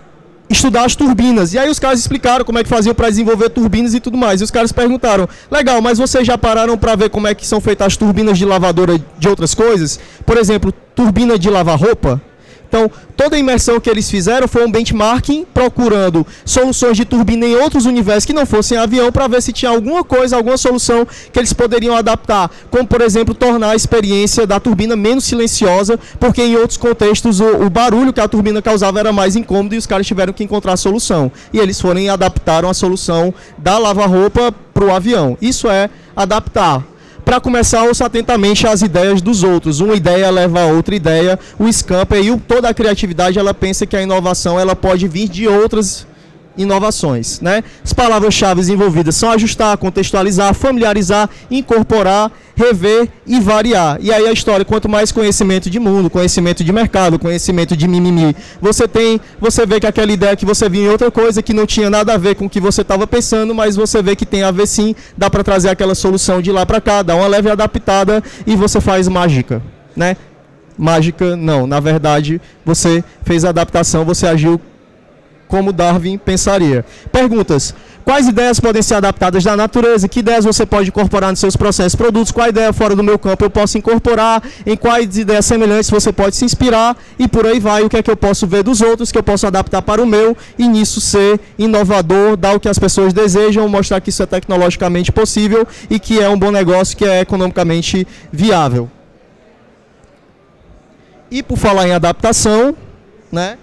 estudar as turbinas. E aí os caras explicaram como é que faziam para desenvolver turbinas e tudo mais. E os caras perguntaram, legal, mas vocês já pararam para ver como é que são feitas as turbinas de lavadora de outras coisas? Por exemplo, turbina de lavar roupa? Então, toda a imersão que eles fizeram foi um benchmarking, procurando soluções de turbina em outros universos que não fossem avião, para ver se tinha alguma coisa, alguma solução que eles poderiam adaptar, como, por exemplo, tornar a experiência da turbina menos silenciosa, porque em outros contextos o barulho que a turbina causava era mais incômodo e os caras tiveram que encontrar a solução. E eles foram e adaptaram a solução da lava-roupa para o avião. Isso é adaptar. Para começar, ouça atentamente as ideias dos outros. Uma ideia leva a outra ideia. O Scamper e toda a criatividade, ela pensa que a inovação ela pode vir de outras inovações, né? As palavras-chave envolvidas são ajustar, contextualizar, familiarizar, incorporar, rever e variar. E aí a história, quanto mais conhecimento de mundo, conhecimento de mercado, conhecimento de mimimi, você vê que aquela ideia que você viu em outra coisa, que não tinha nada a ver com o que você estava pensando, mas você vê que tem a ver sim, dá para trazer aquela solução de lá para cá, dá uma leve adaptada e você faz mágica, né? Mágica não, na verdade você fez a adaptação, você agiu como Darwin pensaria. Perguntas. Quais ideias podem ser adaptadas da natureza? Que ideias você pode incorporar nos seus processos e produtos? Qual ideia fora do meu campo eu posso incorporar? Em quais ideias semelhantes você pode se inspirar? E por aí vai. O que é que eu posso ver dos outros, que eu posso adaptar para o meu e nisso ser inovador, dar o que as pessoas desejam, mostrar que isso é tecnologicamente possível e que é um bom negócio, que é economicamente viável. E por falar em adaptação, né?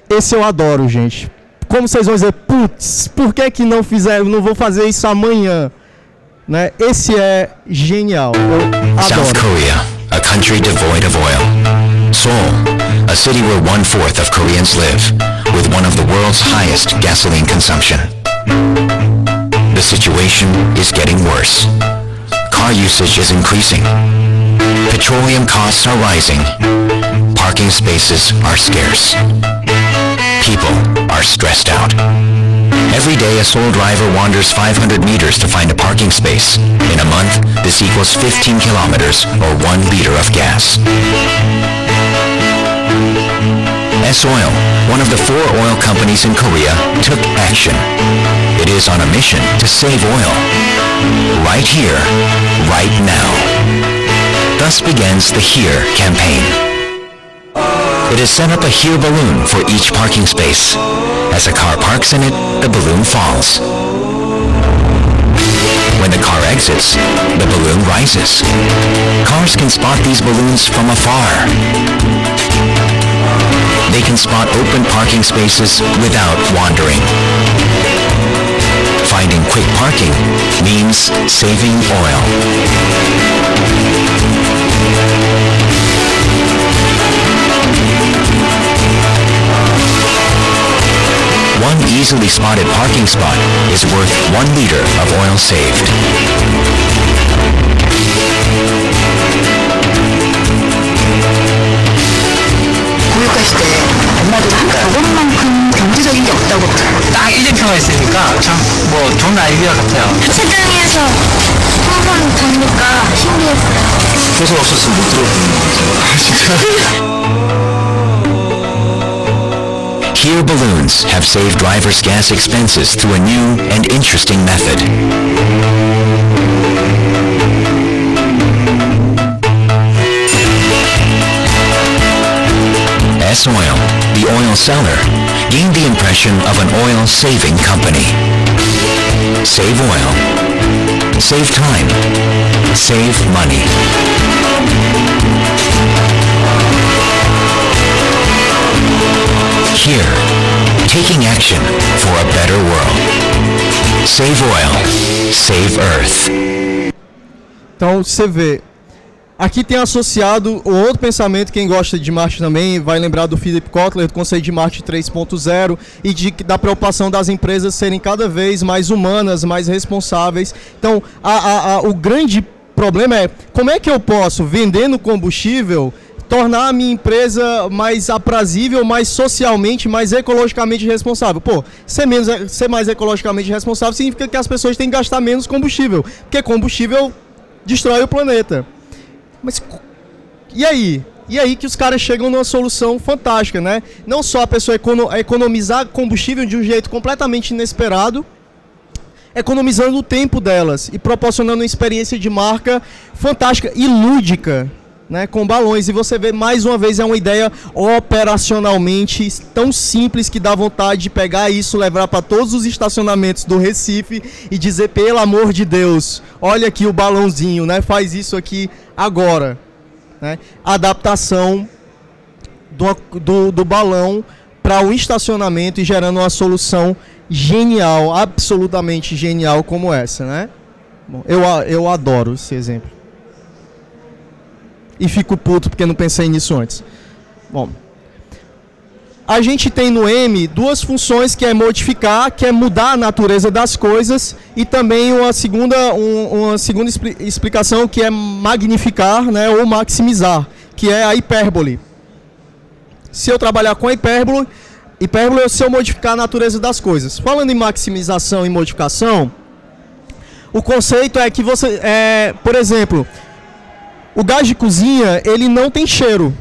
Esse eu adoro, gente. Como vocês vão dizer, putz, por que não fizeram, não vou fazer isso amanhã? Né? Esse é genial. Eu adoro. South Korea, a country devoid of oil. Seoul, a city where 1/4 of Koreans live, with one of the world's highest gasoline consumption. The situation is getting worse. Car usage is increasing. Petroleum costs are rising. Parking spaces are scarce. People are stressed out. Every day, a Seoul driver wanders 500 meters to find a parking space. In a month, this equals 15 kilometers or 1 liter of gas. S-Oil, one of the 4 oil companies in Korea, took action. It is on a mission to save oil. Right here, right now. Thus begins the HERE campaign. It has set up a HERE balloon for each parking space. As a car parks in it, the balloon falls. When the car exits, the balloon rises. Cars can spot these balloons from afar. They can spot open parking spaces without wandering. Finding quick parking means saving oil. One easily spotted parking spot is worth 1 liter of oil saved. 고유가시대 엄마들은 저것만큼 경제적인 게 없다고 딱 1년표가 있으니까 참 뭐 좋은 아이디어 같아요. 시장에서 항상 보니까 신기했어요. 계속 없었으면 못 들어보는 거 진짜. HERE balloons have saved drivers' gas expenses through a new and interesting method. S-Oil, the oil seller, gained the impression of an oil-saving company. Save oil. Save time. Save money. HERE, taking action for a better world. Save oil. Save Earth. Então você vê, aqui tem associado o outro pensamento, quem gosta de marketing também vai lembrar do Philip Kotler, do conceito de marketing 3.0 e da preocupação das empresas serem cada vez mais humanas, mais responsáveis. Então o grande problema é como é que eu posso, vendendo combustível, tornar a minha empresa mais aprazível, mais socialmente, mais ecologicamente responsável. Pô, ser mais ecologicamente responsável significa que as pessoas têm que gastar menos combustível, porque combustível destrói o planeta. Mas e aí? E aí que os caras chegam numa solução fantástica, né? Não só a pessoa economizar combustível de um jeito completamente inesperado, economizando o tempo delas e proporcionando uma experiência de marca fantástica e lúdica, né, com balões. E você vê, mais uma vez, é uma ideia operacionalmente tão simples que dá vontade de pegar isso, levar para todos os estacionamentos do Recife e dizer, pelo amor de Deus, olha aqui o balãozinho, né, faz isso aqui agora, né? Adaptação do balão para o estacionamento e gerando uma solução genial, absolutamente genial como essa, né? Bom, eu adoro esse exemplo. E fico puto porque não pensei nisso antes. Bom, a gente tem no M duas funções, que é modificar, que é mudar a natureza das coisas, e também uma segunda explicação, que é magnificar, né, ou maximizar, que é a hipérbole. Se eu trabalhar com a hipérbole é se eu modificar a natureza das coisas. Falando em maximização e modificação, o conceito é que você, por exemplo, o gás de cozinha, ele não tem cheiro,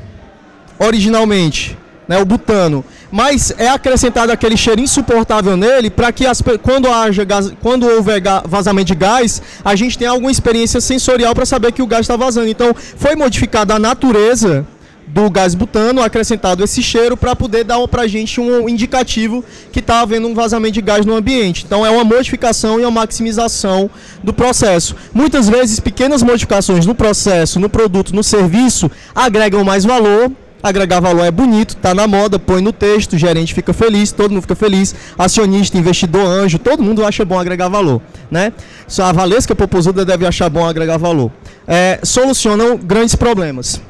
originalmente, né, o butano, mas é acrescentado aquele cheiro insuportável nele para que quando houver vazamento de gás, a gente tenha alguma experiência sensorial para saber que o gás está vazando. Então, foi modificada a natureza do gás butano, acrescentado esse cheiro para poder dar para a gente um indicativo que está havendo um vazamento de gás no ambiente. Então é uma modificação e uma maximização do processo. Muitas vezes pequenas modificações no processo, no produto, no serviço agregam mais valor. Agregar valor é bonito, está na moda, põe no texto, o gerente fica feliz, todo mundo fica feliz, acionista, investidor, anjo, todo mundo acha bom agregar valor, né? Só a Valesca Popozuda deve achar bom agregar valor. Solucionam grandes problemas.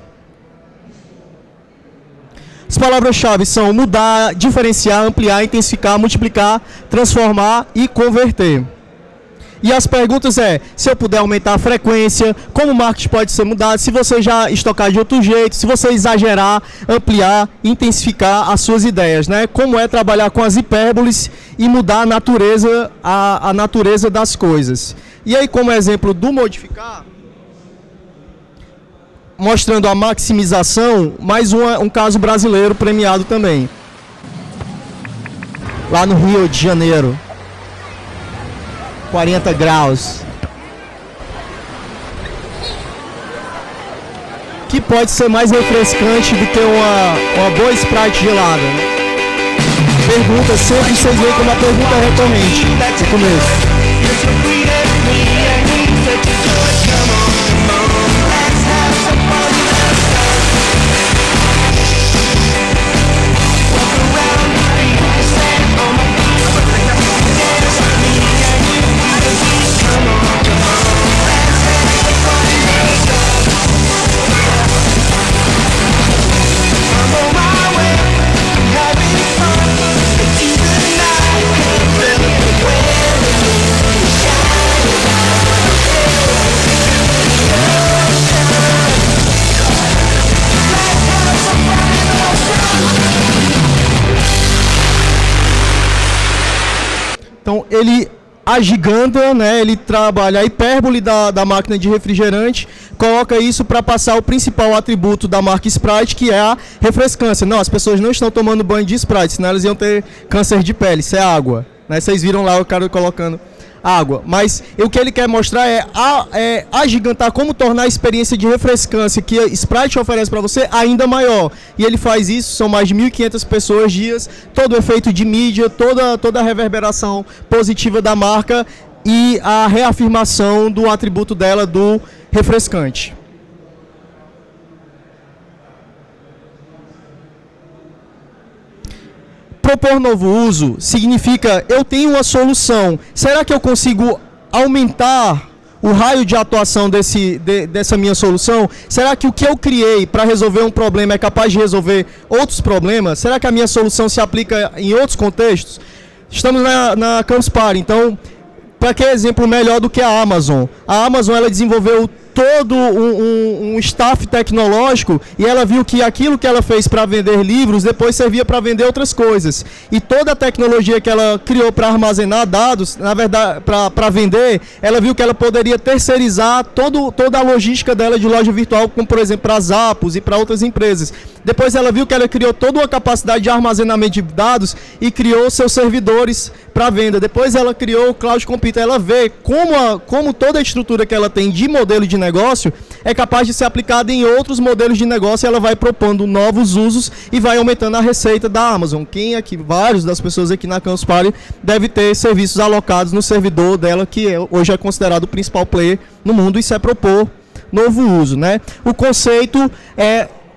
As palavras-chave são mudar, diferenciar, ampliar, intensificar, multiplicar, transformar e converter. E as perguntas se eu puder aumentar a frequência, como o marketing pode ser mudado, se você já estocar de outro jeito, se você exagerar, ampliar, intensificar as suas ideias, né? Como é trabalhar com as hipérboles e mudar a natureza, a natureza das coisas. E aí, como exemplo do modificar, mostrando a maximização, mais um caso brasileiro premiado também. Lá no Rio de Janeiro. 40 graus. Que pode ser mais refrescante do que uma boa Sprite gelada, né? Pergunta sempre, vocês veem como a pergunta é recorrente no começo. Então, ele agiganta, né? Ele trabalha a hipérbole da máquina de refrigerante, coloca isso para passar o principal atributo da marca Sprite, que é a refrescância. Não, as pessoas não estão tomando banho de Sprite, senão elas iam ter câncer de pele, isso é água. Né? Vocês viram lá o cara colocando água. Mas o que ele quer mostrar é agigantar, como tornar a experiência de refrescância que a Sprite oferece para você ainda maior. E ele faz isso, são mais de 1.500 pessoas dias, todo o efeito de mídia, toda a reverberação positiva da marca e a reafirmação do atributo dela do refrescante. Propor novo uso significa eu tenho uma solução. Será que eu consigo aumentar o raio de atuação dessa minha solução? Será que o que eu criei para resolver um problema é capaz de resolver outros problemas? Será que a minha solução se aplica em outros contextos? Estamos na Campus Party, então, para que exemplo melhor do que a Amazon? A Amazon ela desenvolveu todo um staff tecnológico e ela viu que aquilo que ela fez para vender livros depois servia para vender outras coisas. E toda a tecnologia que ela criou para armazenar dados, na verdade, para vender, ela viu que ela poderia terceirizar toda a logística dela de loja virtual, como por exemplo para a Zappos e para outras empresas. Depois ela viu que ela criou toda uma capacidade de armazenamento de dados e criou seus servidores para venda. Depois ela criou o Cloud Computer. Ela vê como toda a estrutura que ela tem de modelo de negócio é capaz de ser aplicada em outros modelos de negócio. Ela vai propondo novos usos e vai aumentando a receita da Amazon. Quem aqui, vários das pessoas aqui na Campus Party deve ter serviços alocados no servidor dela, que hoje é considerado o principal player no mundo. Isso é propor novo uso, né? O conceito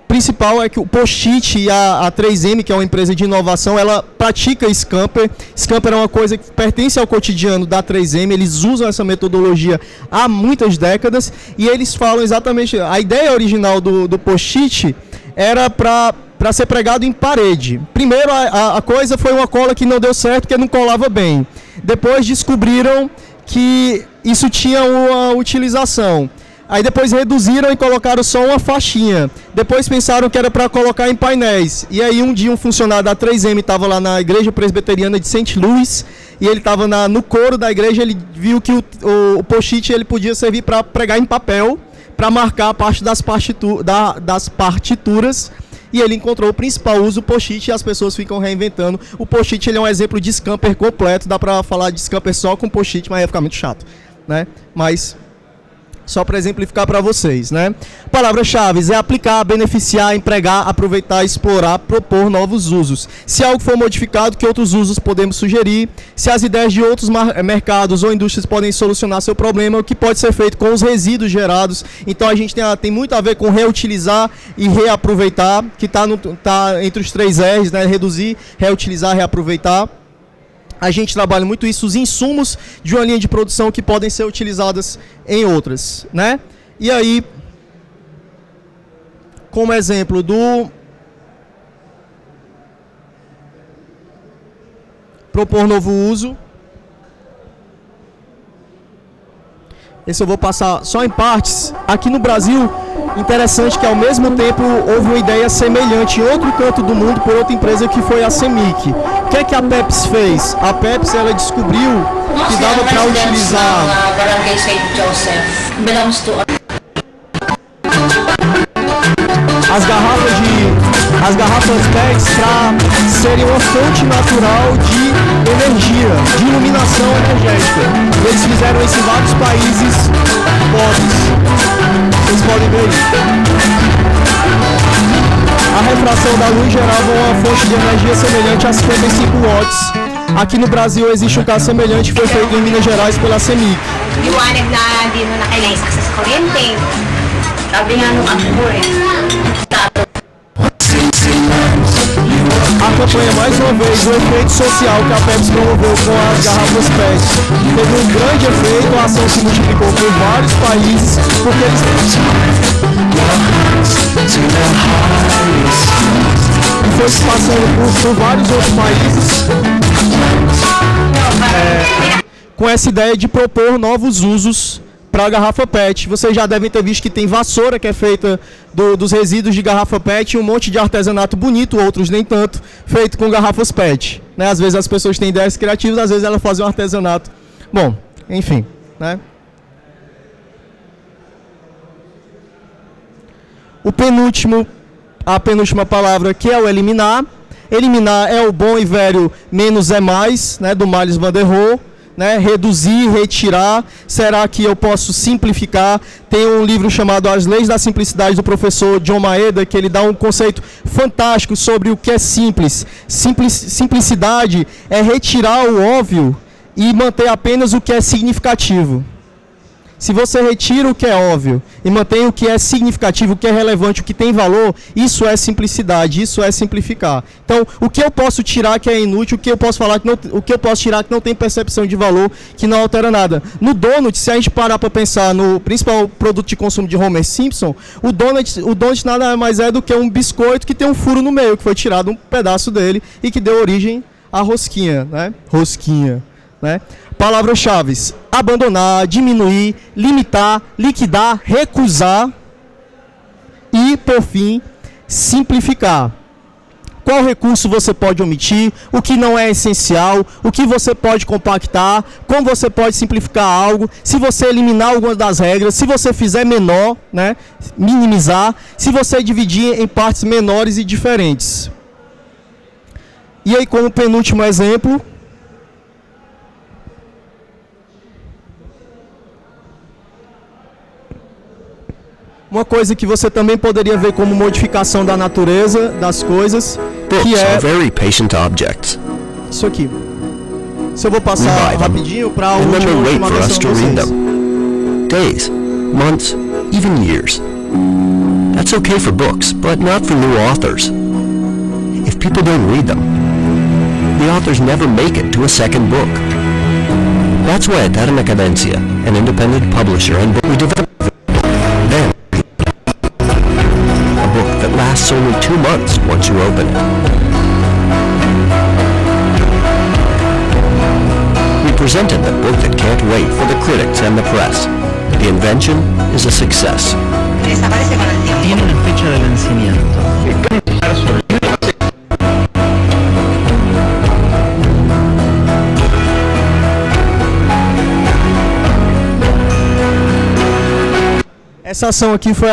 principal é que o Post-it e a 3M, que é uma empresa de inovação, ela pratica Scamper. Scamper é uma coisa que pertence ao cotidiano da 3M, eles usam essa metodologia há muitas décadas e eles falam exatamente, a ideia original do Post-it era para ser pregado em parede. Primeiro a coisa foi uma cola que não deu certo, porque não colava bem. Depois descobriram que isso tinha uma utilização. Aí depois reduziram e colocaram só uma faixinha. Depois pensaram que era para colocar em painéis. E aí um dia um funcionário da 3M estava lá na igreja presbiteriana de St. Louis e ele estava no coro da igreja. Ele viu que o post-it ele podia servir para pregar em papel, para marcar a parte das partituras. E ele encontrou o principal uso, o post-it, e as pessoas ficam reinventando. O post-it ele é um exemplo de Scamper completo. Dá para falar de Scamper só com post-it, mas ia ficar muito chato, né? Mas só para exemplificar para vocês, né? Palavras-chave é aplicar, beneficiar, empregar, aproveitar, explorar, propor novos usos. Se algo for modificado, que outros usos podemos sugerir? Se as ideias de outros mercados ou indústrias podem solucionar seu problema, o que pode ser feito com os resíduos gerados? Então a gente tem muito a ver com reutilizar e reaproveitar, que tá entre os 3 R's, né? Reduzir, reutilizar, reaproveitar. A gente trabalha muito isso, os insumos de uma linha de produção que podem ser utilizadas em outras, né? E aí, como exemplo propor novo uso. Esse eu vou passar só em partes. Aqui no Brasil, interessante que ao mesmo tempo houve uma ideia semelhante em outro canto do mundo por outra empresa que foi a CEMIC. O que é que a Pepsi fez? A Pepsi ela descobriu que dava para utilizar as garrafas PET para serem uma fonte natural de energia, de iluminação energética. Eles fizeram isso em vários países pobres. Vocês podem ver isso. A refração da luz gerava uma fonte de energia semelhante a 55 watts. Aqui no Brasil existe um caso semelhante que foi feito em Minas Gerais pela CEMIC. A campanha, mais uma vez, o efeito social que a Pepsi promoveu com as garrafas PET teve um grande efeito, a ação se multiplicou por vários países, porque eles foi se passando por vários outros países com essa ideia de propor novos usos para a garrafa PET. Vocês já devem ter visto que tem vassoura que é feita dos resíduos de garrafa PET e um monte de artesanato bonito, outros nem tanto, feito com garrafas PET. Né? Às vezes as pessoas têm ideias criativas, às vezes elas fazem um artesanato. Bom, enfim. Né? A penúltima palavra, que é o eliminar. Eliminar é o bom e velho menos é mais, né, do Miles van der Rohe. Né, reduzir, retirar. Será que eu posso simplificar? Tem um livro chamado As Leis da Simplicidade do professor John Maeda, que ele dá um conceito fantástico sobre o que é simples. Simplicidade é retirar o óbvio e manter apenas o que é significativo. Se você retira o que é óbvio e mantém o que é significativo, o que é relevante, o que tem valor, isso é simplicidade, isso é simplificar. Então, o que eu posso tirar que é inútil, o que eu posso falar que não, o que eu posso tirar que não tem percepção de valor, que não altera nada. No donut, se a gente parar para pensar no principal produto de consumo de Homer Simpson, o donut nada mais é do que um biscoito que tem um furo no meio, que foi tirado um pedaço dele e que deu origem à rosquinha, né? Rosquinha, né? Palavras-chave: abandonar, diminuir, limitar, liquidar, recusar e, por fim, simplificar. Qual recurso você pode omitir, o que não é essencial, o que você pode compactar, como você pode simplificar algo, se você eliminar algumas das regras, se você fizer menor, né, minimizar, se você dividir em partes menores e diferentes. E aí, como penúltimo exemplo, uma coisa que você também poderia ver como modificação da natureza das coisas, que é very patient objects. Isso aqui. Se eu vou passar rapidinho para o último chamar a atenção de vocês. Days, months, even years. That's okay for books, but not for new authors. If people don't read them, the authors never make it to a second book. That's why at Terra Cadencia, an independent publisher and book, we developed lasts only 2 months once you open it. We presented the book that can't wait for the critics and the press. The invention is a success. Tiene una fecha de vencimiento. Essa ação aqui foi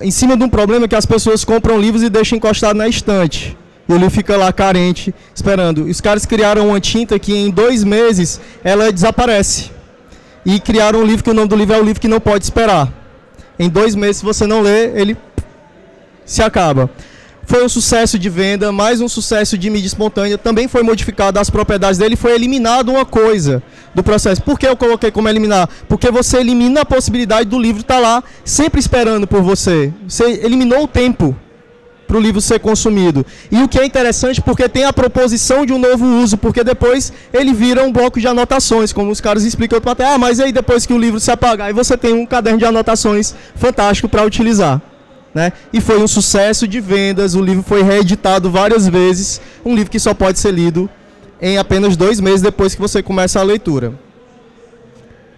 em cima de um problema que as pessoas compram livros e deixam encostado na estante. E o livro fica lá carente, esperando. Os caras criaram uma tinta que em 2 meses ela desaparece. E criaram um livro que o nome do livro é O Livro que Não Pode Esperar. Em 2 meses, se você não lê, ele se acaba. Foi um sucesso de venda, mais um sucesso de mídia espontânea. Também foi modificado as propriedades dele, foi eliminado uma coisa do processo. Por que eu coloquei como eliminar? Porque você elimina a possibilidade do livro estar lá, sempre esperando por você. Você eliminou o tempo para o livro ser consumido. E o que é interessante, porque tem a proposição de um novo uso, porque depois ele vira um bloco de anotações, como os caras explicam até, mas aí depois que o livro se apagar, aí você tem um caderno de anotações fantástico para utilizar. Né? E foi um sucesso de vendas, o livro foi reeditado várias vezes, um livro que só pode ser lido em apenas 2 meses depois que você começa a leitura.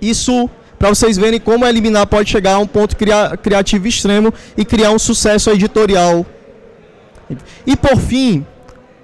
Isso, para vocês verem como a Eliminar pode chegar a um ponto criativo extremo e criar um sucesso editorial. E por fim,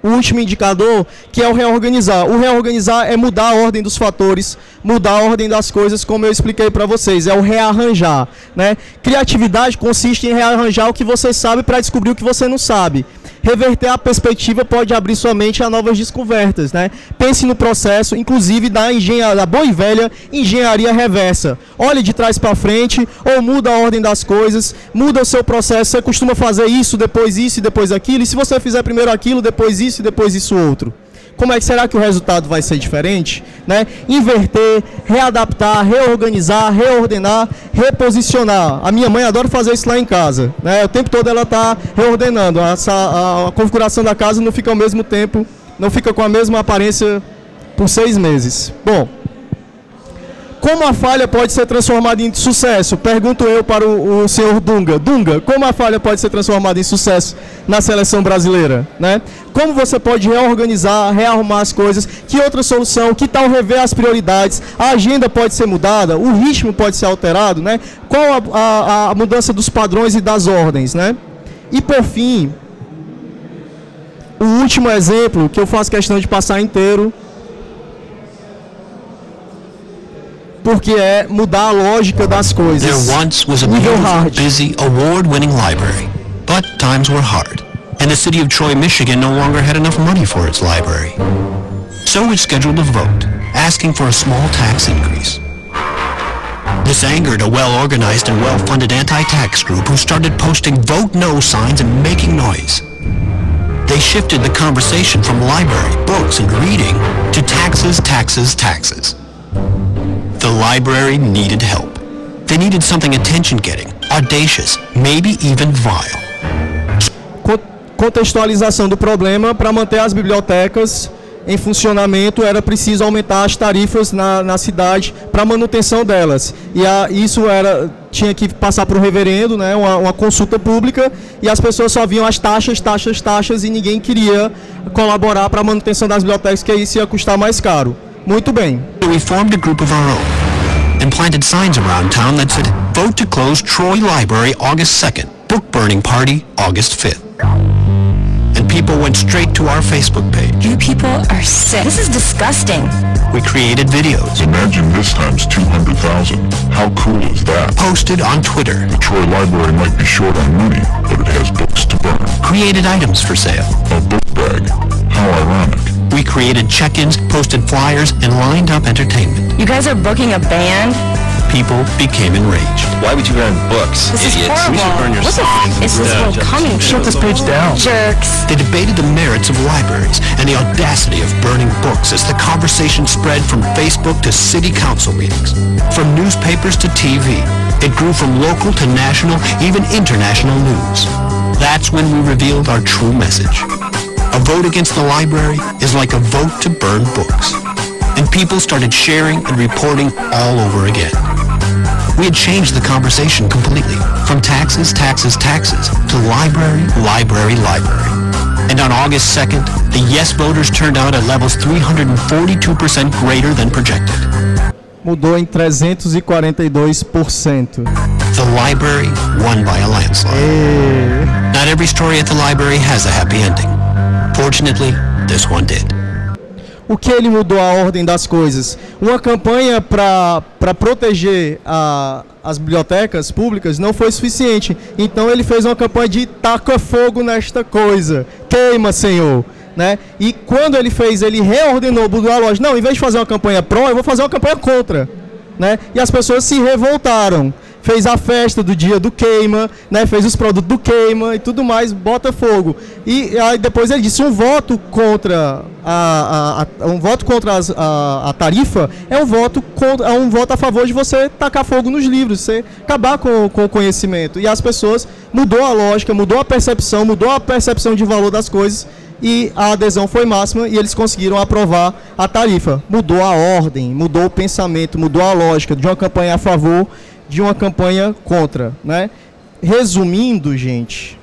o último indicador, que é o reorganizar. O reorganizar é mudar a ordem dos fatores, mudar a ordem das coisas, como eu expliquei para vocês, é o rearranjar, né? Criatividade consiste em rearranjar o que você sabe para descobrir o que você não sabe. Reverter a perspectiva pode abrir sua mente a novas descobertas, né? Pense no processo, inclusive da boa e velha engenharia reversa. Olhe de trás para frente, ou muda a ordem das coisas, muda o seu processo. Você costuma fazer isso e depois aquilo, e se você fizer primeiro aquilo, depois isso e depois isso outro. Como é que será que o resultado vai ser diferente? Né? Inverter, readaptar, reorganizar, reordenar, reposicionar. A minha mãe adora fazer isso lá em casa, né? O tempo todo ela está reordenando. A configuração da casa não fica ao mesmo tempo, não fica com a mesma aparência por 6 meses. Bom, como a falha pode ser transformada em sucesso? Pergunto eu para o senhor Dunga. Dunga, como a falha pode ser transformada em sucesso na seleção brasileira? Né? Como você pode reorganizar, rearrumar as coisas? Que outra solução? Que tal rever as prioridades? A agenda pode ser mudada? O ritmo pode ser alterado? Né? Qual a mudança dos padrões e das ordens? Né? E por fim, o último exemplo, que eu faço questão de passar inteiro, porque é mudar a lógica das coisas. There once was a beautiful, busy, award-winning library, but times were hard, and the city of Troy, Michigan no longer had enough money for its library. So it scheduled a vote, asking for a small tax increase. This angered a well-organized and well-funded anti-tax group who started posting "Vote No" signs and making noise. They shifted the conversation from library, books, and reading to taxes, taxes, taxes. The library needed help. They needed something attention-getting, audacious, maybe even vile. Contextualização do problema: para manter as bibliotecas em funcionamento era preciso aumentar as tarifas na cidade para manutenção delas. E isso tinha que passar por um referendo, né, uma consulta pública, e as pessoas só viam as taxas, e ninguém queria colaborar para a manutenção das bibliotecas, que isso ia custar mais caro. Muito bem. We formed a group of our own and planted signs around town that said, "Vote to close Troy Library August 2nd, book burning party August 5th. And people went straight to our Facebook page. You people are sick. This is disgusting. We created videos. Imagine this times 200,000. How cool is that? Posted on Twitter. The Troy Library might be short on money, but it has books to burn. Created items for sale. A book bag. How ironic. We created check-ins, posted flyers, and lined up entertainment. You guys are booking a band? People became enraged. Why would you burn books, This is idiots? horrible. You should burn your What the signs. f*** is this world coming to? Shut this page down. Jerks. They debated the merits of libraries and the audacity of burning books as the conversation spread from Facebook to city council meetings. From newspapers to TV, it grew from local to national, even international news. That's when we revealed our true message. A vote against the library is like a vote to burn books. And people started sharing and reporting all over again. We had changed the conversation completely, from taxes, taxes, taxes, to library, library, library. And on August 2nd, the yes voters turned out at levels 342% greater than projected. Mudou em 342%. The library won by a landslide. Not every story at the library has a happy ending. Fortunately, this one did. O que ele mudou a ordem das coisas? Uma campanha para proteger as bibliotecas públicas não foi suficiente. Então ele fez uma campanha de taca fogo nesta coisa. Queima, Senhor. Né? E quando ele fez, ele reordenou, mudou a loja. Não, em vez de fazer uma campanha pró, eu vou fazer uma campanha contra. Né? E as pessoas se revoltaram. Fez a festa do dia do queima, né? Fez os produtos do queima e tudo mais, bota fogo. E aí depois ele disse, um voto contra a tarifa é um voto a favor de você tacar fogo nos livros, você acabar com o conhecimento. E as pessoas, mudou a lógica, mudou a percepção de valor das coisas, e a adesão foi máxima e eles conseguiram aprovar a tarifa. Mudou a ordem, mudou o pensamento, mudou a lógica de uma campanha a favor, de uma campanha contra, né? Resumindo, gente,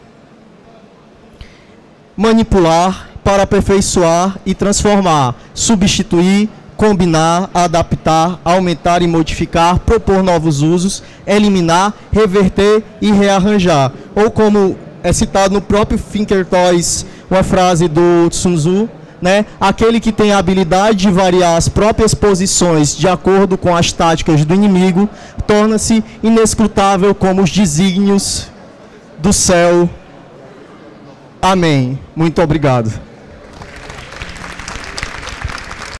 manipular para aperfeiçoar e transformar, substituir, combinar, adaptar, aumentar e modificar, propor novos usos, eliminar, reverter e rearranjar. Ou como é citado no próprio Thinker Toys, uma frase do Sun Tzu, né? Aquele que tem a habilidade de variar as próprias posições de acordo com as táticas do inimigo, torna-se inescrutável como os desígnios do céu. Amém. Muito obrigado.